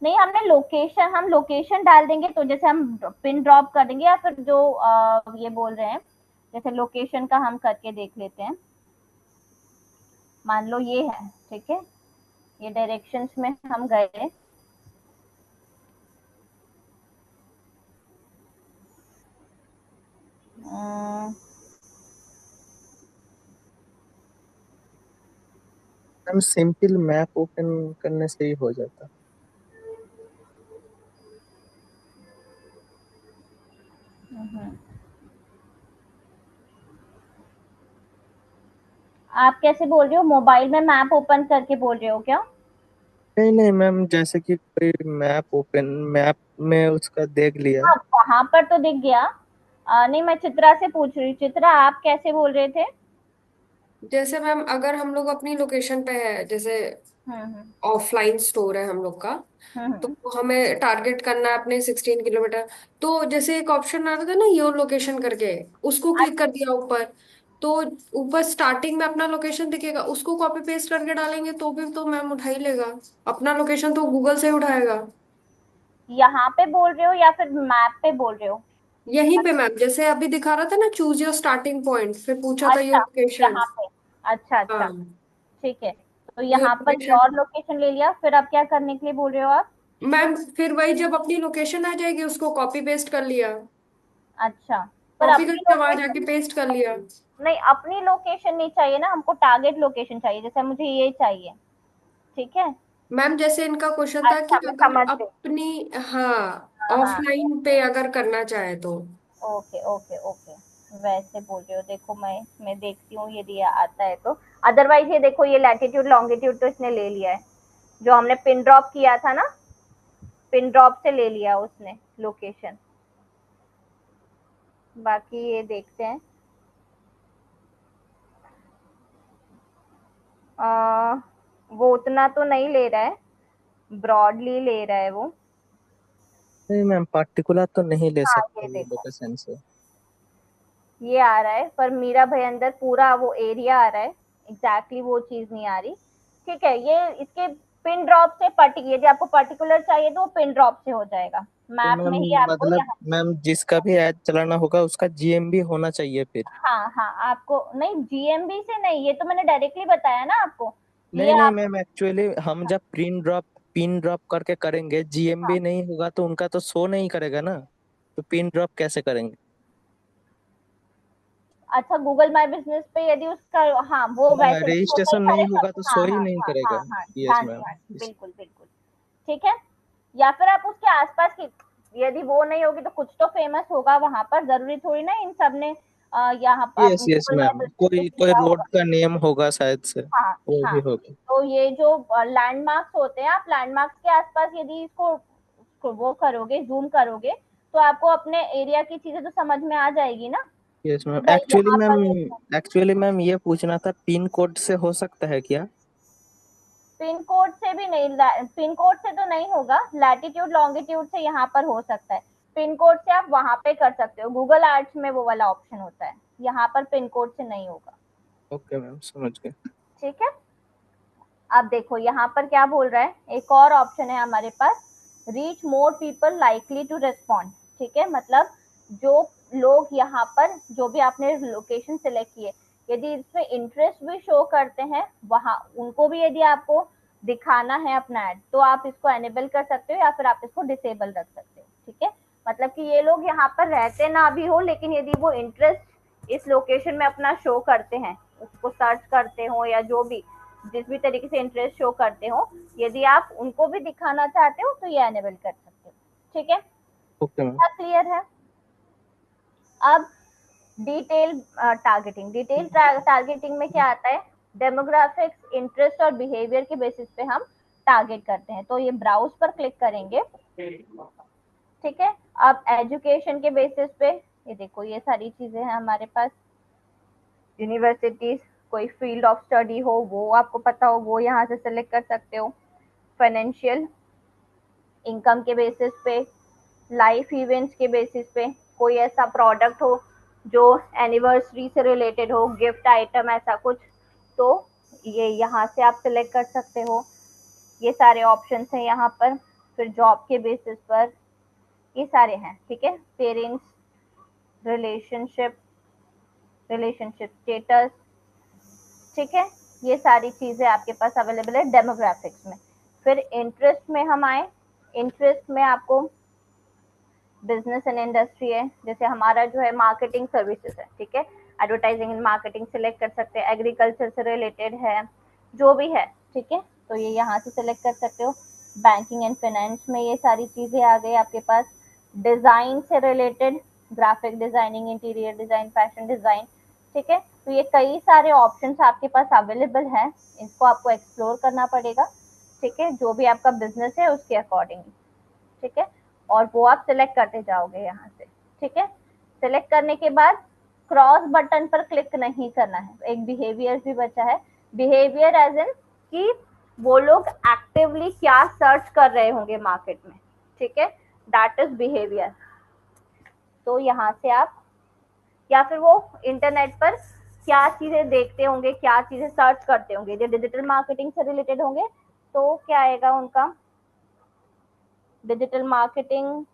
नहीं, हमने लोकेशन, हम लोकेशन डाल देंगे तो जैसे हम पिन ड्रॉप कर देंगे, या फिर जो ये बोल रहे हैं, जैसे लोकेशन का हम करके देख लेते हैं। मान लो ये है, ठीक है, ये डायरेक्शंस में हम गए, हम सिंपल मैप ओपन करने से ही हो जाता। आप कैसे बोल रहे हो, मोबाइल में मैप ओपन करके बोल रहे हो क्या? नहीं नहीं मैम, जैसे कि कोई मैप ओपन, मैप में उसका देख लिया। हाँ, वहां पर तो दिख गया। नहीं, मैं चित्रा से पूछ रही हूँ। चित्रा, आप कैसे बोल रहे थे? जैसे मैम अगर हम लोग अपनी लोकेशन पे है, जैसे हम्म ऑफलाइन स्टोर है हम लोग का, तो हम्म, हमें टारगेट करना है अपने 16 किलोमीटर। तो जैसे एक ऑप्शन आ रहा था ना योर लोकेशन करके, उसको क्लिक कर दिया ऊपर, तो ऊपर स्टार्टिंग में अपना लोकेशन दिखेगा, उसको कॉपी पेस्ट करके डालेंगे तो भी तो मैम उठा ही लेगा। अपना लोकेशन तो गूगल से ही उठाएगा। यहाँ पे बोल रहे हो या फिर मैप पे बोल रहे हो? यहीं पे मैम, जैसे अभी दिखा रहा था ना चूज योर स्टार्टिंग पॉइंट, फिर पूछा था योर अच्छा, लोकेशन। यहाँ पे। अच्छा अच्छा, हाँ, ठीक है। तो न्यू यहाँ पर लोकेशन। योर लोकेशन ले लिया, फिर आप क्या करने के लिए बोल रहे हो आप? मैम फिर वही जब अपनी लोकेशन आ जाएगी उसको कॉपी पेस्ट कर लिया, अच्छा, पर कॉपी अपनी करके वहां जाके लोकेशन पेस्ट कर लिया। नहीं, अपनी लोकेशन नहीं चाहिए ना हमको, टारगेट लोकेशन चाहिए, जैसे मुझे ये चाहिए। ठीक है, मैम जैसे इनका क्वेश्चन था कि अच्छा मैं अगर समझ गई। अपनी, हाँ, हाँ हाँ, ऑफलाइन पे अगर करना चाहे तो। ओके ओके ओके, वैसे बोल रहे हो। देखो मैं देखती हूँ यदि ये आता है तो। अदरवाइज ये देखो, ये लैटिट्यूड लॉन्गिट्यूड तो इसने ले लिया है, जो हमने पिन ड्रॉप किया था ना, पिन ड्रॉप से ले लिया उसने लोकेशन। बाकी ये देखते हैं। आ, वो उतना तो नहीं ले रहा है, ब्रॉडली ले रहा है वो। नहीं मैम, पार्टिकुलर तो नहीं ले हाँ सकते ये वो देखो, लोकेशन से। ये आ रहा है, पर मीरा भाई अंदर पूरा वो एरिया आ रहा है, एग्जैक्टली वो चीज नहीं आ रही। ठीक है, ये इसके पिन ड्रॉप से यदि आपको पर्टिकुलर चाहिए तो वो पिन ड्रॉप से हो जाएगा, तो मैप मैम में ही आपको मतलब यहाँ। मैम जिसका भी ऐड चलाना होगा उसका जीएमबी होना चाहिए फिर। हाँ हाँ, आपको नहीं, जीएमबी से नहीं, ये तो मैंने डायरेक्टली बताया ना आपको। ये नहीं नहीं आप, मैम, एक्चुअली हम जब पिन ड्रॉप करके करेंगे, हाँ, जीएमबी नहीं होगा तो उनका तो शो नहीं करेगा ना, तो पिन ड्रॉप कैसे करेंगे? अच्छा, गूगल माई बिजनेस पे यदि उसका, हाँ वो हाँ, वैसे नहीं होता है, रजिस्ट्रेशन सारे नहीं होगा तो शो हाँ ही हाँ नहीं हाँ हाँ करेगा। हाँ, यस हाँ जी मैम। हाँ जी, बिल्कुल बिल्कुल। ठीक है, या फिर आप उसके आसपास की, यदि वो नहीं होगी तो कुछ तो फेमस होगा वहां पर, जरूरी थोड़ी ना इन सब ने यहाँ पर आप यस यस गूगल माई मैम, बिजनेस पे कोई कोई किया रोड होगा। का नेम होगा शायद से, हाँ वो हाँ, भी होगा। तो ये जो लैंडमार्क्स होते हैं, आप लैंडमार्क्स के आसपास यदि इसको वो करोगे, जूम करोगे, तो आपको अपने एरिया की चीजें तो समझ में आ जाएगी ना। यस मैम, भाई यहाँ पर एक्चुअली मैम ये पूछना था, पिन कोड से हो सकता है क्या? पिन कोड से भी नहीं, पिन कोड से तो नहीं होगा, लैटिट्यूड लॉन्गिट्यूड से यहाँ पर हो सकता है। पिन कोड से आप वहां पे कर सकते हो, गूगल एड्स में वो वाला ऑप्शन होता है, यहाँ पर पिन कोड से नहीं होगा। ओके मैम, समझ गए। ठीक है, अब देखो यहाँ पर क्या बोल रहा है, एक और ऑप्शन है हमारे पास, reach more people likely to respond. ठीक है, मतलब जो लोग यहाँ पर, जो भी आपने लोकेशन सेलेक्ट की है, यदि इसमें इंटरेस्ट भी शो करते हैं, वहां उनको भी यदि आपको दिखाना है अपना ऐड, तो आप इसको एनेबल कर सकते हो या फिर आप इसको डिसेबल रख सकते हो। ठीक है, मतलब कि ये लोग यहाँ पर रहते ना भी हो, लेकिन यदि वो इंटरेस्ट इस लोकेशन में अपना शो करते हैं, उसको सर्च करते हो या जो भी जिस भी तरीके से इंटरेस्ट शो करते हो, यदि आप उनको भी दिखाना चाहते हो तो ये एनेबल कर सकते हो। ठीक है, ओके मैम। क्या क्लियर है? अब डिटेल टारगेटिंग, डिटेल टारगेटिंग में क्या आता है, डेमोग्राफिक्स, इंटरेस्ट और बिहेवियर के बेसिस पे हम टारगेट करते हैं। तो ये ब्राउज पर क्लिक करेंगे। ठीक है, अब एजुकेशन के बेसिस पे, ये देखो ये सारी चीजें हैं हमारे पास, यूनिवर्सिटीज, कोई फील्ड ऑफ स्टडी हो वो आपको पता हो, वो यहाँ से सेलेक्ट कर सकते हो। फाइनेंशियल, इनकम के बेसिस पे, लाइफ इवेंट्स के बेसिस पे, कोई ऐसा प्रोडक्ट हो जो एनिवर्सरी से रिलेटेड हो, गिफ्ट आइटम ऐसा कुछ, तो ये यहाँ से आप सिलेक्ट कर सकते हो। ये सारे ऑप्शंस हैं यहाँ पर। फिर जॉब के बेसिस पर ये सारे हैं। ठीक है, पेरेंट्स, रिलेशनशिप, रिलेशनशिप स्टेटस। ठीक है, ये सारी चीजें आपके पास अवेलेबल है डेमोग्राफिक्स में। फिर इंटरेस्ट में हम आए, इंटरेस्ट में आपको बिजनेस एंड इंडस्ट्री है, जैसे हमारा जो है मार्केटिंग सर्विसेज है। ठीक है, एडवर्टाइजिंग एंड मार्केटिंग सिलेक्ट कर सकते हैं, एग्रीकल्चर से रिलेटेड है, जो भी है। ठीक है, तो ये यहाँ से सिलेक्ट कर सकते हो। बैंकिंग एंड फाइनेंस में ये सारी चीजें आ गई आपके पास। डिजाइन से related, graphic designing, interior design, fashion design. ठीक है, तो ये कई सारे ऑप्शंस आपके पास अवेलेबल हैं, इसको आपको एक्सप्लोर करना पड़ेगा। ठीक है, जो भी आपका बिजनेस है उसके अकॉर्डिंग। ठीक है, और वो आप सिलेक्ट करते जाओगे यहाँ से। ठीक है, सिलेक्ट करने के बाद क्रॉस बटन पर क्लिक नहीं करना है, एक बिहेवियर भी बचा है। बिहेवियर एज इन कि वो लोग एक्टिवली क्या सर्च कर रहे होंगे मार्केट में। ठीक है, दैट इज बिहेवियर। तो यहाँ से आप, या फिर वो इंटरनेट पर क्या चीजें देखते होंगे, क्या चीजें सर्च करते होंगे, जो डिजिटल मार्केटिंग से रिलेटेड होंगे तो क्या आएगा उनका, डिजिटल मार्केटिंग,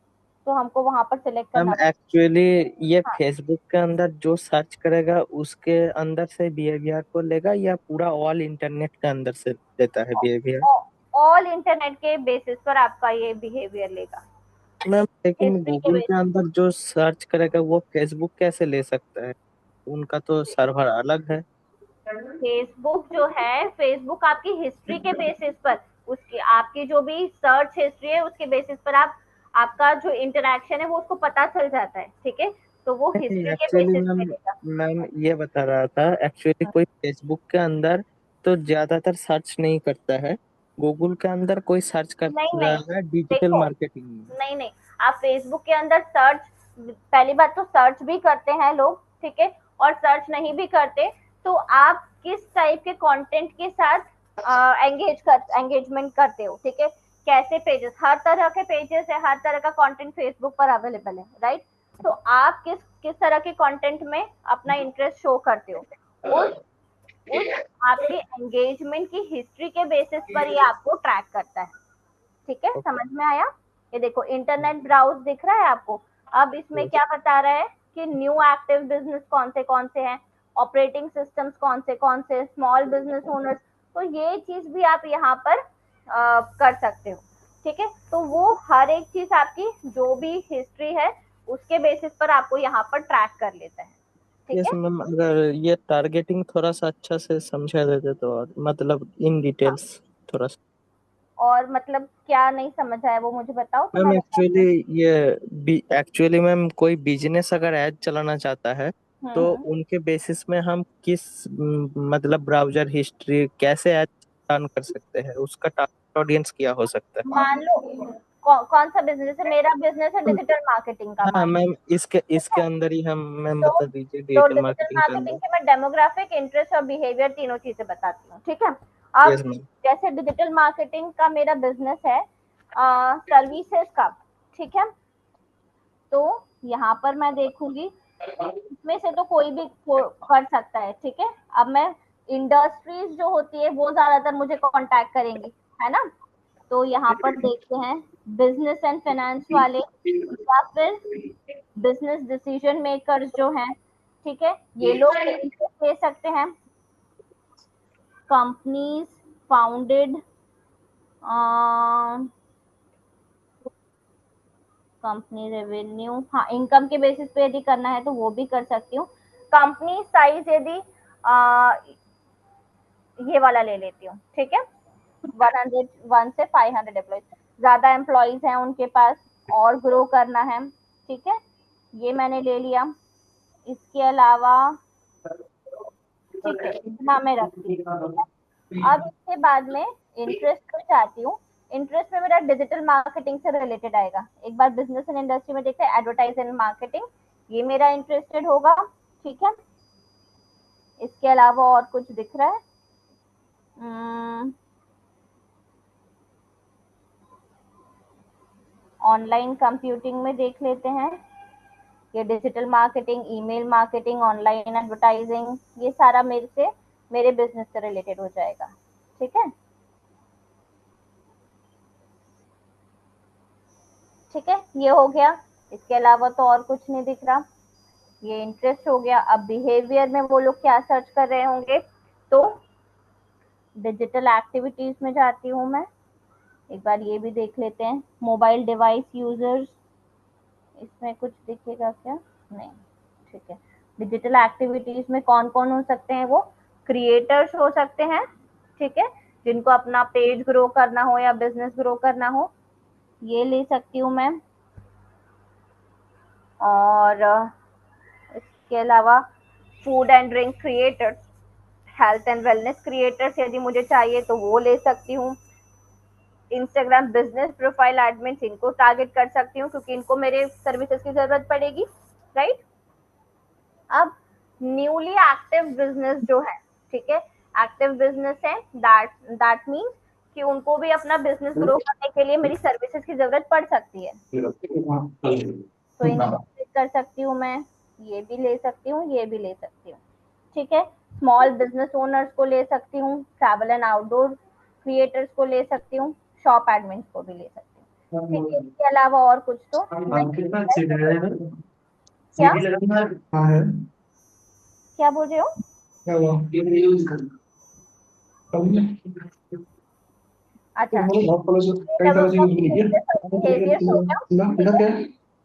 तो हमको वहां पर सिलेक्ट मैम करना। एक्चुअली ये हाँ, फेसबुक के अंदर जो सर्च करेगा उसके अंदर से बिहेवियर को लेगा या पूरा ऑल इंटरनेट के अंदर से लेता है बिहेवियर? ऑल इंटरनेट के बेसिस पर आपका ये बिहेवियर लेगा, मैम लेकिन हिस्ट्री के गूगल के बेसिस। अंदर जो सर्च करेगा वो फेसबुक कैसे ले सकता है? उनका तो सर्वर अलग है। फेसबुक जो है, फेसबुक आपकी हिस्ट्री के बेसिस पर, उसकी आपकी जो भी सर्च हिस्ट्री है उसके बेसिस पर आप, आपका जो इंटरेक्शन है वो उसको पता चल जाता है, ठीक है, तो वो नहीं हिस्ट्री के एक्चुअली बेसिस मैम, पे लेगा। मैम ये बता रहा था एक्चुअली कोई फेसबुक के अंदर तो ज्यादातर सर्च नहीं करता है, गूगल के अंदर कोई सर्च कर नहीं रहा नहीं, है डिजिटल देखो, मार्केटिंग में। नहीं नहीं, आप फेसबुक के अंदर सर्च, पहली बात तो सर्च भी करते हैं लोग, ठीक है, और सर्च नहीं भी करते, तो आप किस टाइप के कंटेंट के साथ एंगेजमेंट करते हो, ठीक है, कैसे पेजेस, हर तरह के पेजेस है, हर तरह का कंटेंट फेसबुक पर अवेलेबल है, राइट, तो आप किस किस तरह के कंटेंट में अपना इंटरेस्ट शो करते हो, उस उस आपके एंगेजमेंट की हिस्ट्री के बेसिस पर ये आपको ट्रैक करता है, ठीक है, समझ में आया। ये देखो इंटरनेट ब्राउज दिख रहा है आपको, अब इसमें क्या बता रहा है कि न्यू एक्टिव बिजनेस कौन से हैं, ऑपरेटिंग सिस्टम्स कौन से, स्मॉल बिजनेस ओनर्स, तो ये चीज भी आप यहाँ पर कर सकते हो, ठीक है, तो वो हर एक चीज आपकी जो भी हिस्ट्री है उसके बेसिस पर आपको यहाँ पर ट्रैक कर लेता है, ठीक यस है। मैम, अगर ये टारगेटिंग थोड़ा सा अच्छा से समझा देते तो, और मतलब इन हाँ, डिटेल्स थोड़ा सा। और मतलब क्या नहीं समझ आया वो मुझे बताओ तो मैम मैं एक्चुअली बताती ये एक्चुअली मैम कोई बिजनेस अगर ऐड चलाना चाहता है हूँ। तो उनके बेसिस में हम किस मतलब ब्राउजर हिस्ट्री कैसे ऐड रन कर सकते हैं, उसका टारगेट ऑडियंस क्या हो सकता मान लो कौन सा बिजनेस है, मेरा बिजनेस है है? डिजिटल मार्केटिंग का, हाँ मान मैम, इसके ठीक इसके है, अंदर ही हम मैम तो बता दीजिए तो डिजिटल डिजिटल मार्केटिंग के मार्केटिंग अंदर। के मैं डेमोग्राफिक, इंटरेस्ट और बिहेवियर तीनों चीजें बताती हूँ, ठीक है। अब यस मैम। जैसे डिजिटल मार्केटिंग का मेरा बिजनेस है सर्विसेज का, ठीक है, तो यहाँ पर मैं देखूंगी इसमें से तो कोई भी कर सकता है, ठीक है, अब मैं इंडस्ट्रीज जो होती है वो ज्यादातर मुझे कांटेक्ट करेंगी, है ना, तो यहाँ पर देखते हैं बिजनेस एंड फाइनेंस वाले, या फिर बिजनेस डिसीजन मेकर्स जो हैं, ठीक है, ये लोग इंटरेस्ट ले सकते हैं, कंपनीज फाउंडेड, कंपनी रेवेन्यू, हाँ इनकम के बेसिस पे यदि करना है तो वो भी कर सकती हूँ, कंपनी साइज यदि ये वाला ले लेती हूँ, ठीक है, 101 से 500 एम्प्लॉयज, ज्यादा एम्प्लॉयज हैं उनके पास और ग्रो करना है, ठीक है, ये मैंने ले लिया, इसके अलावा ठीक है इतना मैं रखती हूँ, अब इसके बाद में इंटरेस्ट पर जाती हूँ, इंटरेस्ट में मेरा डिजिटल मार्केटिंग से रिलेटेड आएगा, एक बार बिजनेस एंड इंडस्ट्री में देखते हैं एडवर्टाइज एंड मार्केटिंग, ये मेरा इंटरेस्टेड होगा, ठीक है, इसके अलावा और कुछ दिख रहा है, ऑनलाइन कंप्यूटिंग में देख लेते हैं, ये digital marketing, email marketing, online advertising, ये सारा मेरे से, मेरे बिजनेस से रिलेटेड हो जाएगा, ठीक है, ठीक है, ये हो गया, इसके अलावा तो और कुछ नहीं दिख रहा, ये इंटरेस्ट हो गया, अब बिहेवियर में वो लोग क्या सर्च कर रहे होंगे, तो डिजिटल एक्टिविटीज में जाती हूँ मैं, एक बार ये भी देख लेते हैं, मोबाइल डिवाइस यूजर्स, इसमें कुछ दिखेगा क्या, नहीं, ठीक है, डिजिटल एक्टिविटीज में कौन कौन हो सकते हैं, वो क्रिएटर्स हो सकते हैं, ठीक है, जिनको अपना पेज ग्रो करना हो या बिजनेस ग्रो करना हो, ये ले सकती हूँ मैं, और इसके अलावा food and drink creators, health and wellness creators यदि मुझे चाहिए तो वो ले सकती हूँ, इंस्टाग्राम बिजनेस प्रोफाइल एडमिन, इनको टारगेट कर सकती हूँ क्योंकि इनको मेरे सर्विसेज की जरूरत पड़ेगी, राइट। अब न्यूली एक्टिव बिजनेस जो है, ठीक है, एक्टिव बिजनेस है, दैट मीन्स कि उनको भी अपना बिजनेस ग्रो करने के लिए मेरी सर्विसेज की जरूरत पड़ सकती है, तो इनको क्लिक कर सकती हूँ मैं, ये भी ले सकती हूँ, ये भी ले सकती हूँ, ठीक है, स्मॉल बिजनेस ओनर्स को ले सकती हूँ, ट्रैवल एंड आउटडोर क्रिएटर्स को ले सकती हूँ, शॉप एडमिन को भी ले सकती हूँ, ठीक है, इसके अलावा और कुछ तो क्या हाँ है। क्या बोल रहे हो? क्या हुआ? अच्छा, बहुत कॉलेज ये कई जब तरह से उनका यूज मिलेगी। बिहेवियर हो गया, बेटा ठीक है, क्या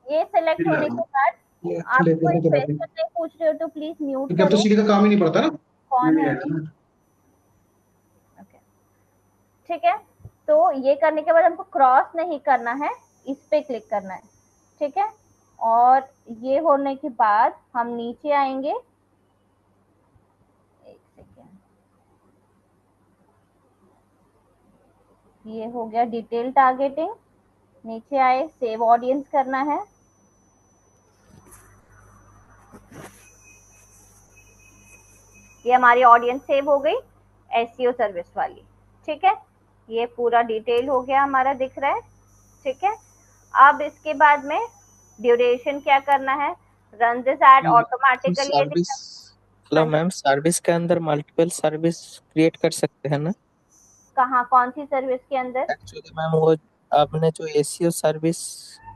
ये सिलेक्ट होने के बाद ये आप ले कोई लेने के बाद क्वेश्चन नहीं पूछ रहे हो तो प्लीज म्यूट क्योंकि अब तो करो। सीढ़ी का काम ही नहीं पड़ता ना। कौन है ये? ओके, ठीक है। तो ये करने के बाद हमको क्रॉस नहीं करना है, इस पे क्लिक करना है, ठीक है। और ये होने के बाद हम नीचे आएंगे, एक सेकेंड, ये हो गया डिटेल टारगेटिंग। नीचे आए, सेव ऑडियंस करना है। ये हमारी ऑडियंस सेव हो गई, एसईओ सर्विस वाली, ठीक है। ये पूरा डिटेल हो गया हमारा, दिख रहा है, ठीक है। अब इसके बाद में ड्यूरेशन क्या करना है, run this ad automatically edit. Service, हाँ मतलब जी, मैम सर्विस के अंदर मल्टीपल सर्विस क्रिएट कर सकते हैं ना? कहाँ, कौन सी सर्विस के अंदर? एक्चुअली मैम वो आपने जो एसीओ सर्विस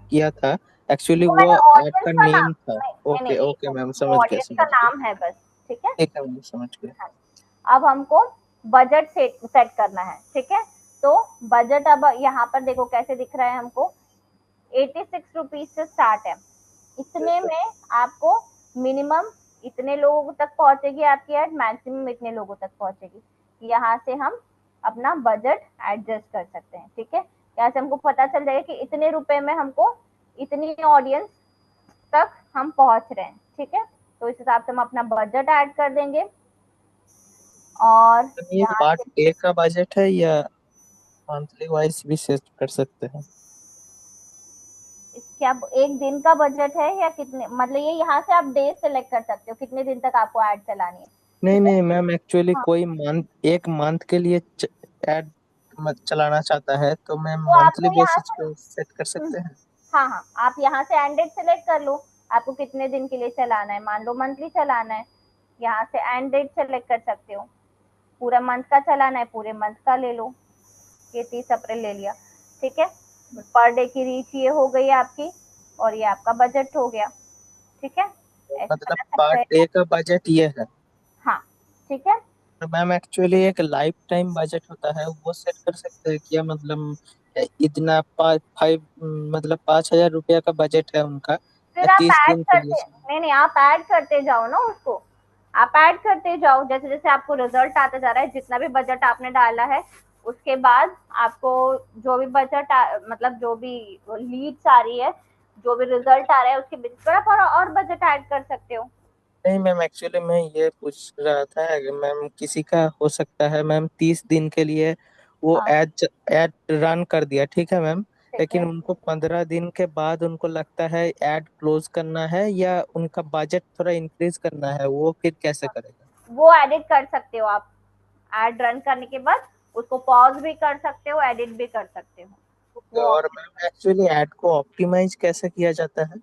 किया था, एक्चुअली वो वो मैंने ऐड ऑडियंस का का नाम, नेम था। नहीं नहीं ओके नहीं, ओके मैम, वो समझ गया ऑडियंस का समझ गया। नाम है बस, ठीक है। ठीक है मैम, समझ गया। हाँ, अब हमको बजट सेट करना है, ठीक है। तो बजट अब यहाँ पर देखो कैसे दिख रहा है हमको, 86 रुपीज से स्टार्ट है। इतने में आपको मिनिमम इतने लोगों तक पहुंचेगी आपकी ऐड, मैक्सिमम इतने लोगों तक पहुंचेगी। यहाँ से हम अपना बजट एडजस्ट कर सकते हैं, ठीक है। यहाँ से हमको पता चल जाएगा कि इतने रुपए में हमको इतनी ऑडियंस तक हम पहुंच रहे हैं, ठीक है। तो इस हिसाब से हम अपना बजट ऐड कर देंगे और ये यहाँ पार्ट से ए का बजट है या मंथली वाइज भी सेट कर सकते हैं? क्या एक दिन का बजट है या कितने, मतलब ये यहाँ से आप डे सेलेक्ट कर सकते हो कितने दिन तक आपको ऐड चलानी है, नहीं ठीक है। नहीं मैम, एक्चुअली हाँ, कोई मंथ, एक मंथ के लिए ऐड चलाना चाहता है तो मैम तो मंथली आपको यहाँ बेसिस से, पे सेट कर सकते हैं। हाँ हाँ, आप यहाँ से एंड डेट सेलेक्ट कर लो, आपको कितने दिन के लिए चलाना है, मान लो मंथली चलाना है, यहाँ से एंड डेट सेलेक्ट कर सकते हो। पूरा मंथ का चलाना है, पूरे मंथ का ले लो, ये 30 अप्रैल ले लिया, ठीक है। पर डे की रीच ये हो गई आपकी, और ये आपका बजट हो गया, ठीक है। ऐसे मतलब बना सकते पार्ट हैं, ए का बजट ये है। हाँ, ठीक है। तो मैम एक्चुअली एक लाइफ टाइम बजट होता है, वो सेट कर सकते हैं क्या? मतलब इतना 5,000 रुपया का बजट है उनका, या फिर आप 30 दिन ऐड के लिए? करते, नहीं नहीं, आप ऐड करते जाओ ना उसको, आप ऐड करते जाओ, जैसे जैसे आपको रिजल्ट आता जा रहा है, जितना भी बजट आपने डाला है उसके बाद आपको जो भी बजट मतलब जो भी लीड्स आ रही है, जो भी रिजल्ट आ रहा है उसके बेसिस पर आप और बजट ऐड कर सकते हो। नहीं मैम, एक्चुअली मैं ये पूछ रहा था कि मैम किसी का हो सकता है मैम 30 दिन के लिए वो हाँ, एड रन कर दिया, ठीक है मैम, ठीक लेकिन है। उनको 15 दिन के बाद उनको लगता है एड क्लोज करना है या उनका बजट थोड़ा इंक्रीज करना है, वो फिर कैसे करेगा? वो एडिट कर सकते हो आप, एड रन करने के बाद उसको पॉज भी कर सकते हो, एडिट भी कर सकते हो, वो और ऑप्शन। मैम एक्चुअली ऐड को ऑप्टिमाइज कैसे किया जाता है?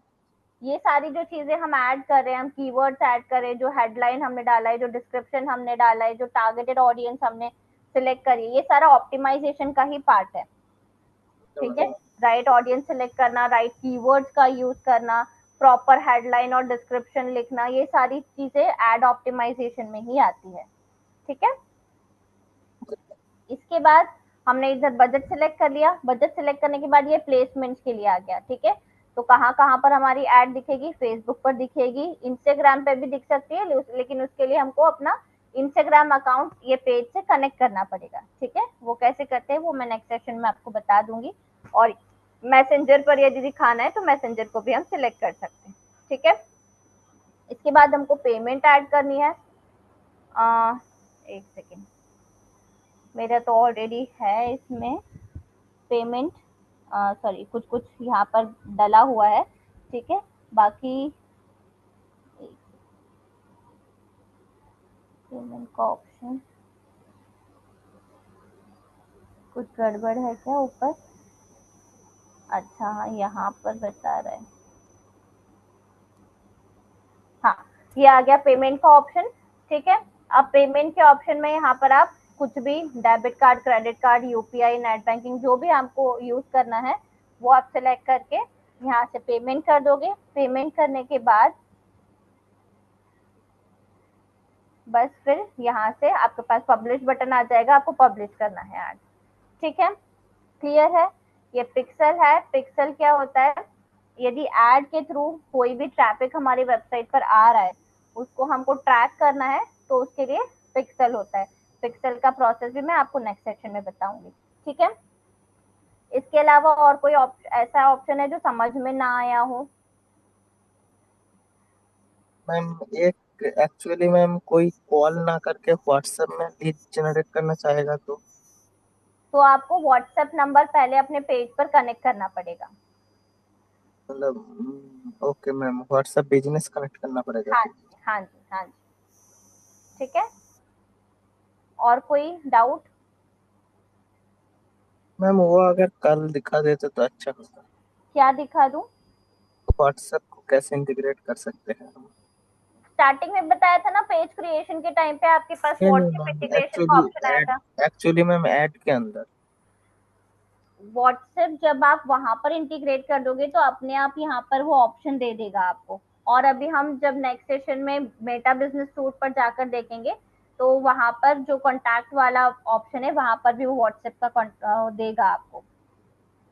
ये सारी जो चीजें हम ऐड कर रहे हैं, हम कीवर्ड्स ऐड कर रहे हैं, जो हेडलाइन हमने डाला है, जो डिस्क्रिप्शन हमने डाला है, जो टारगेटेड ऑडियंस हमने सिलेक्ट करी है, ये सारा ऑप्टिमाइजेशन का ही पार्ट है, ठीक है। राइट ऑडियंस सिलेक्ट करना, राइट कीवर्ड्स का यूज करना, प्रॉपर हेडलाइन और डिस्क्रिप्शन लिखना, ये सारी चीजें एड ऑप्टिमाइजेशन में ही आती है, ठीक है। इसके बाद हमने इधर बजट सिलेक्ट कर लिया, बजट सिलेक्ट करने के बाद ये प्लेसमेंट के लिए आ गया, ठीक है। तो कहाँ कहाँ पर हमारी ऐड दिखेगी, फेसबुक पर दिखेगी, इंस्टाग्राम पे भी दिख सकती है, लेकिन उसके लिए हमको अपना इंस्टाग्राम अकाउंट ये पेज से कनेक्ट करना पड़ेगा, ठीक है। वो कैसे करते हैं वो मैं नेक्स्ट सेशन में आपको बता दूंगी। और मैसेंजर पर यदि दिखाना है तो मैसेंजर को भी हम सिलेक्ट कर सकते हैं, ठीक है। इसके बाद हमको पेमेंट ऐड करनी है, एक सेकेंड, मेरा तो ऑलरेडी है इसमें पेमेंट, सॉरी कुछ कुछ यहाँ पर डला हुआ है, ठीक है। बाकी पेमेंट का ऑप्शन कुछ गड़बड़ है क्या ऊपर? अच्छा हाँ, यहाँ पर बता रहा है, हाँ, ये आ गया पेमेंट का ऑप्शन, ठीक है। अब पेमेंट के ऑप्शन में यहाँ पर आप कुछ भी debit card, credit card, UPI, net banking, जो भी आपको यूज करना है वो आप सेलेक्ट करके यहाँ से पेमेंट कर दोगे। पेमेंट करने के बाद बस फिर यहाँ से आपके पास पब्लिश बटन आ जाएगा, आपको पब्लिश करना है ऐड। ठीक है, क्लियर है। ये पिक्सल है। पिक्सल क्या होता है, यदि ऐड के थ्रू कोई भी ट्रैफिक हमारी वेबसाइट पर आ रहा है, उसको हमको ट्रैक करना है, तो उसके लिए पिक्सल होता है। पिक्सल का प्रोसेस भी मैं आपको नेक्स्ट सेक्शन में बताऊंगी। ठीक है, इसके अलावा और कोई ऐसा ऑप्शन है जो समझ में ना आया हो? मैम एक एक्चुअली मैम कोई कॉल ना करके व्हाट्सएप में लीड जनरेट करना चाहेगा तो आपको व्हाट्सएप नंबर पहले अपने पेज पर कनेक्ट करना पड़ेगा। मतलब okay ma'am, WhatsApp business connect करना पड़ेगा हाँ फिर। जी, हाँ जी, हाँ जी। ठीक है, और कोई डाउट? मैम वो अगर कल दिखा देते तो अच्छा होता। क्या दिखा दूं? व्हाट्सएप को कैसे इंटीग्रेट कर सकते हैं हम? स्टार्टिंग में बताया था ना, पेज क्रिएशन के टाइम पे आपके पास नहीं नहीं व्हाट्सएप मैम, इंटीग्रेशन का एक्चुअली ऑप्शन आया ऐड, था। एक्चुअली मैम ऐड के अंदर। व्हाट्सएप जब आप वहां पर इंटीग्रेट कर दोगे तो अपने आप यहाँ पर वो ऑप्शन दे देगा आपको। और अभी हम जब नेक्स्ट सेशन में मेटा बिजनेस सूट पर जाकर देखेंगे, तो वहां पर जो कॉन्टैक्ट वाला ऑप्शन है, वहां पर भी वो व्हाट्सएप का देगा आपको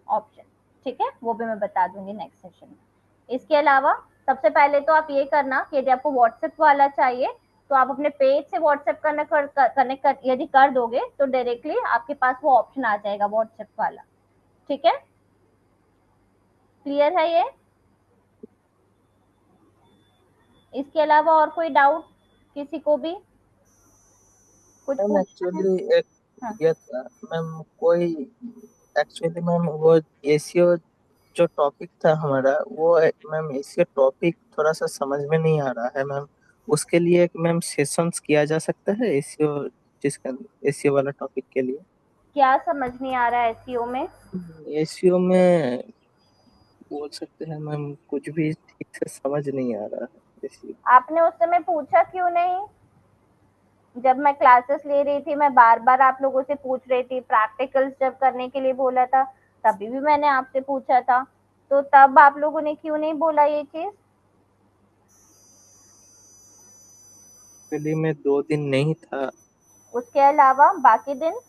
ऑप्शन। ठीक है, वो भी मैं बता दूंगी नेक्स्ट सेशन में। इसके अलावा सबसे पहले तो आप ये करना कि यदि आपको व्हाट्सएप वाला चाहिए, तो आप अपने पेज से व्हाट्सएप कनेक्ट कर यदि कर दोगे तो डायरेक्टली आपके पास वो ऑप्शन आ जाएगा व्हाट्सएप वाला। ठीक है, क्लियर है ये? इसके अलावा और कोई डाउट किसी को भी कुछ मैम पूछना है? एक्चुअली एक हाँ, ये था मैम, कोई एक्चुअली मैम वो एसीओ जो टॉपिक था हमारा, वो मैम एसीओ टॉपिक थोड़ा सा समझ में नहीं आ रहा है मैम। उसके लिए एक मैम सेशंस किया जा सकता है एसीओ, जिसका एसीओ वाला टॉपिक के लिए। क्या समझ नहीं आ रहा है एसईओ में? एसीओ में बोल सकते हैं मैम, कुछ भी ठीक से समझ नहीं आ रहा है एसीओ। आपने उस समय पूछा क्यों नहीं? जब मैं क्लासेस ले रही थी, मैं बार बार आप लोगों से पूछ रही थी। प्रैक्टिकल्स जब करने के लिए बोला था, तभी भी मैंने आपसे पूछा था। तो तब आप लोगों ने क्यों नहीं बोला ये चीज? एक्चुअली मैं 2 दिन नहीं था, उसके अलावा बाकी दिन?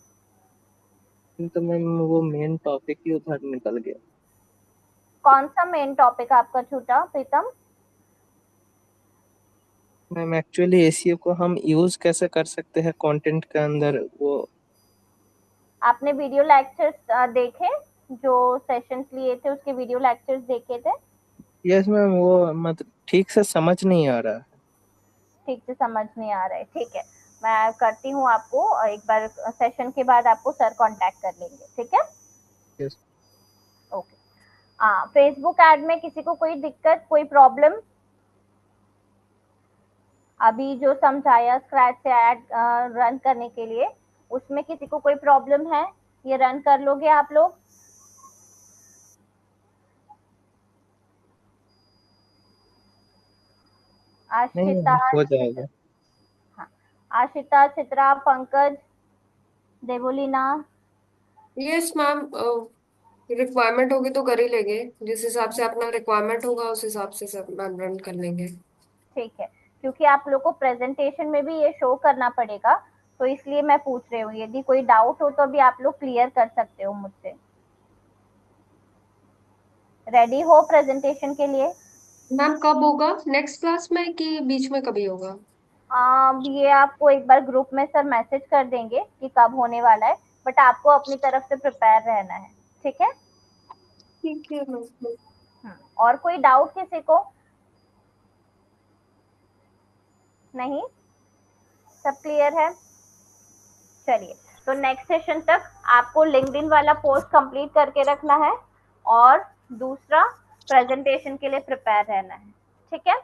तो मैम वो मेन टॉपिक ही उधर निकल गया। कौन सा मेन टॉपिक आपका छूटा प्रीतम? मैम एक्चुअली एसीओ को हम यूज कैसे कर सकते हैं कंटेंट के अंदर, वो। आपने वीडियो लेक्चर्स देखे? जो सेशंस लिए थे उसके वीडियो लेक्चर्स देखे थे? यस मैम, वो मतलब ठीक से समझ नहीं आ रहा है। ठीक से समझ नहीं आ रहा है, ठीक है। मैं करती हूँ आपको एक बार, सेशन के बाद आपको सर कांटेक्ट कर लेंगे। ठीक है, यस। ओके। हाँ, फेसबुक ऐड में किसी को कोई दिक्कत, कोई प्रॉब्लम? अभी जो समझाया स्क्रैच से ऐड रन करने के लिए, उसमें किसी को कोई प्रॉब्लम है? ये रन कर लोगे आप लोग? नहीं आशिता, हो जाएगा। हाँ, Ashita, Chitra, Pankaj, Devoleena. Yes ma'am, requirement होगी तो कर ही लेंगे। जिस हिसाब से अपना रिक्वायरमेंट होगा उस हिसाब से सब मैम रन कर लेंगे। ठीक है, क्योंकि आप लोग को प्रेजेंटेशन में भी ये शो करना पड़ेगा, तो इसलिए मैं पूछ रही हूँ। यदि कोई डाउट हो तो अभी आप लोग क्लियर कर सकते हो मुझसे। रेडी हो प्रेजेंटेशन के लिए? मैम कब होगा, नेक्स्ट क्लास में कि बीच में कभी होगा? ये आपको एक बार ग्रुप में सर मैसेज कर देंगे कि कब होने वाला है, बट आपको अपनी तरफ से प्रिपेयर रहना है। ठीक है। ठीक है मैम। और कोई डाउट किसी को? नहीं, सब क्लियर है? चलिए, तो नेक्स्ट सेशन तक आपको लिंक्डइन वाला पोस्ट कंप्लीट करके रखना है, और दूसरा प्रेजेंटेशन के लिए प्रिपेयर रहना है। ठीक है,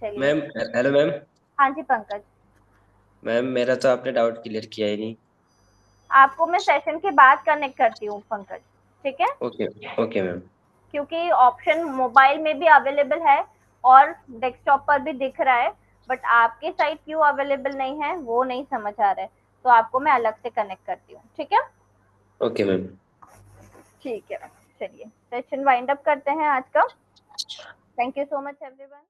चलिए। मैम। Hello ma'am. हाँ जी पंकज, मैम मेरा तो आपने डाउट क्लियर किया ही नहीं। आपको मैं सेशन के बाद कनेक्ट करती हूँ पंकज। ठीक है, ओके। Okay ma'am. क्योंकि ऑप्शन मोबाइल में भी अवेलेबल है और डेस्कटॉप पर भी दिख रहा है, बट आपके साइड क्यों अवेलेबल नहीं है वो नहीं समझ आ रहा है, तो आपको मैं अलग से कनेक्ट करती हूँ। ठीक है, ओके मैम। ठीक है। चलिए सेशन वाइंड अप करते हैं आज का। Thank you so much everyone.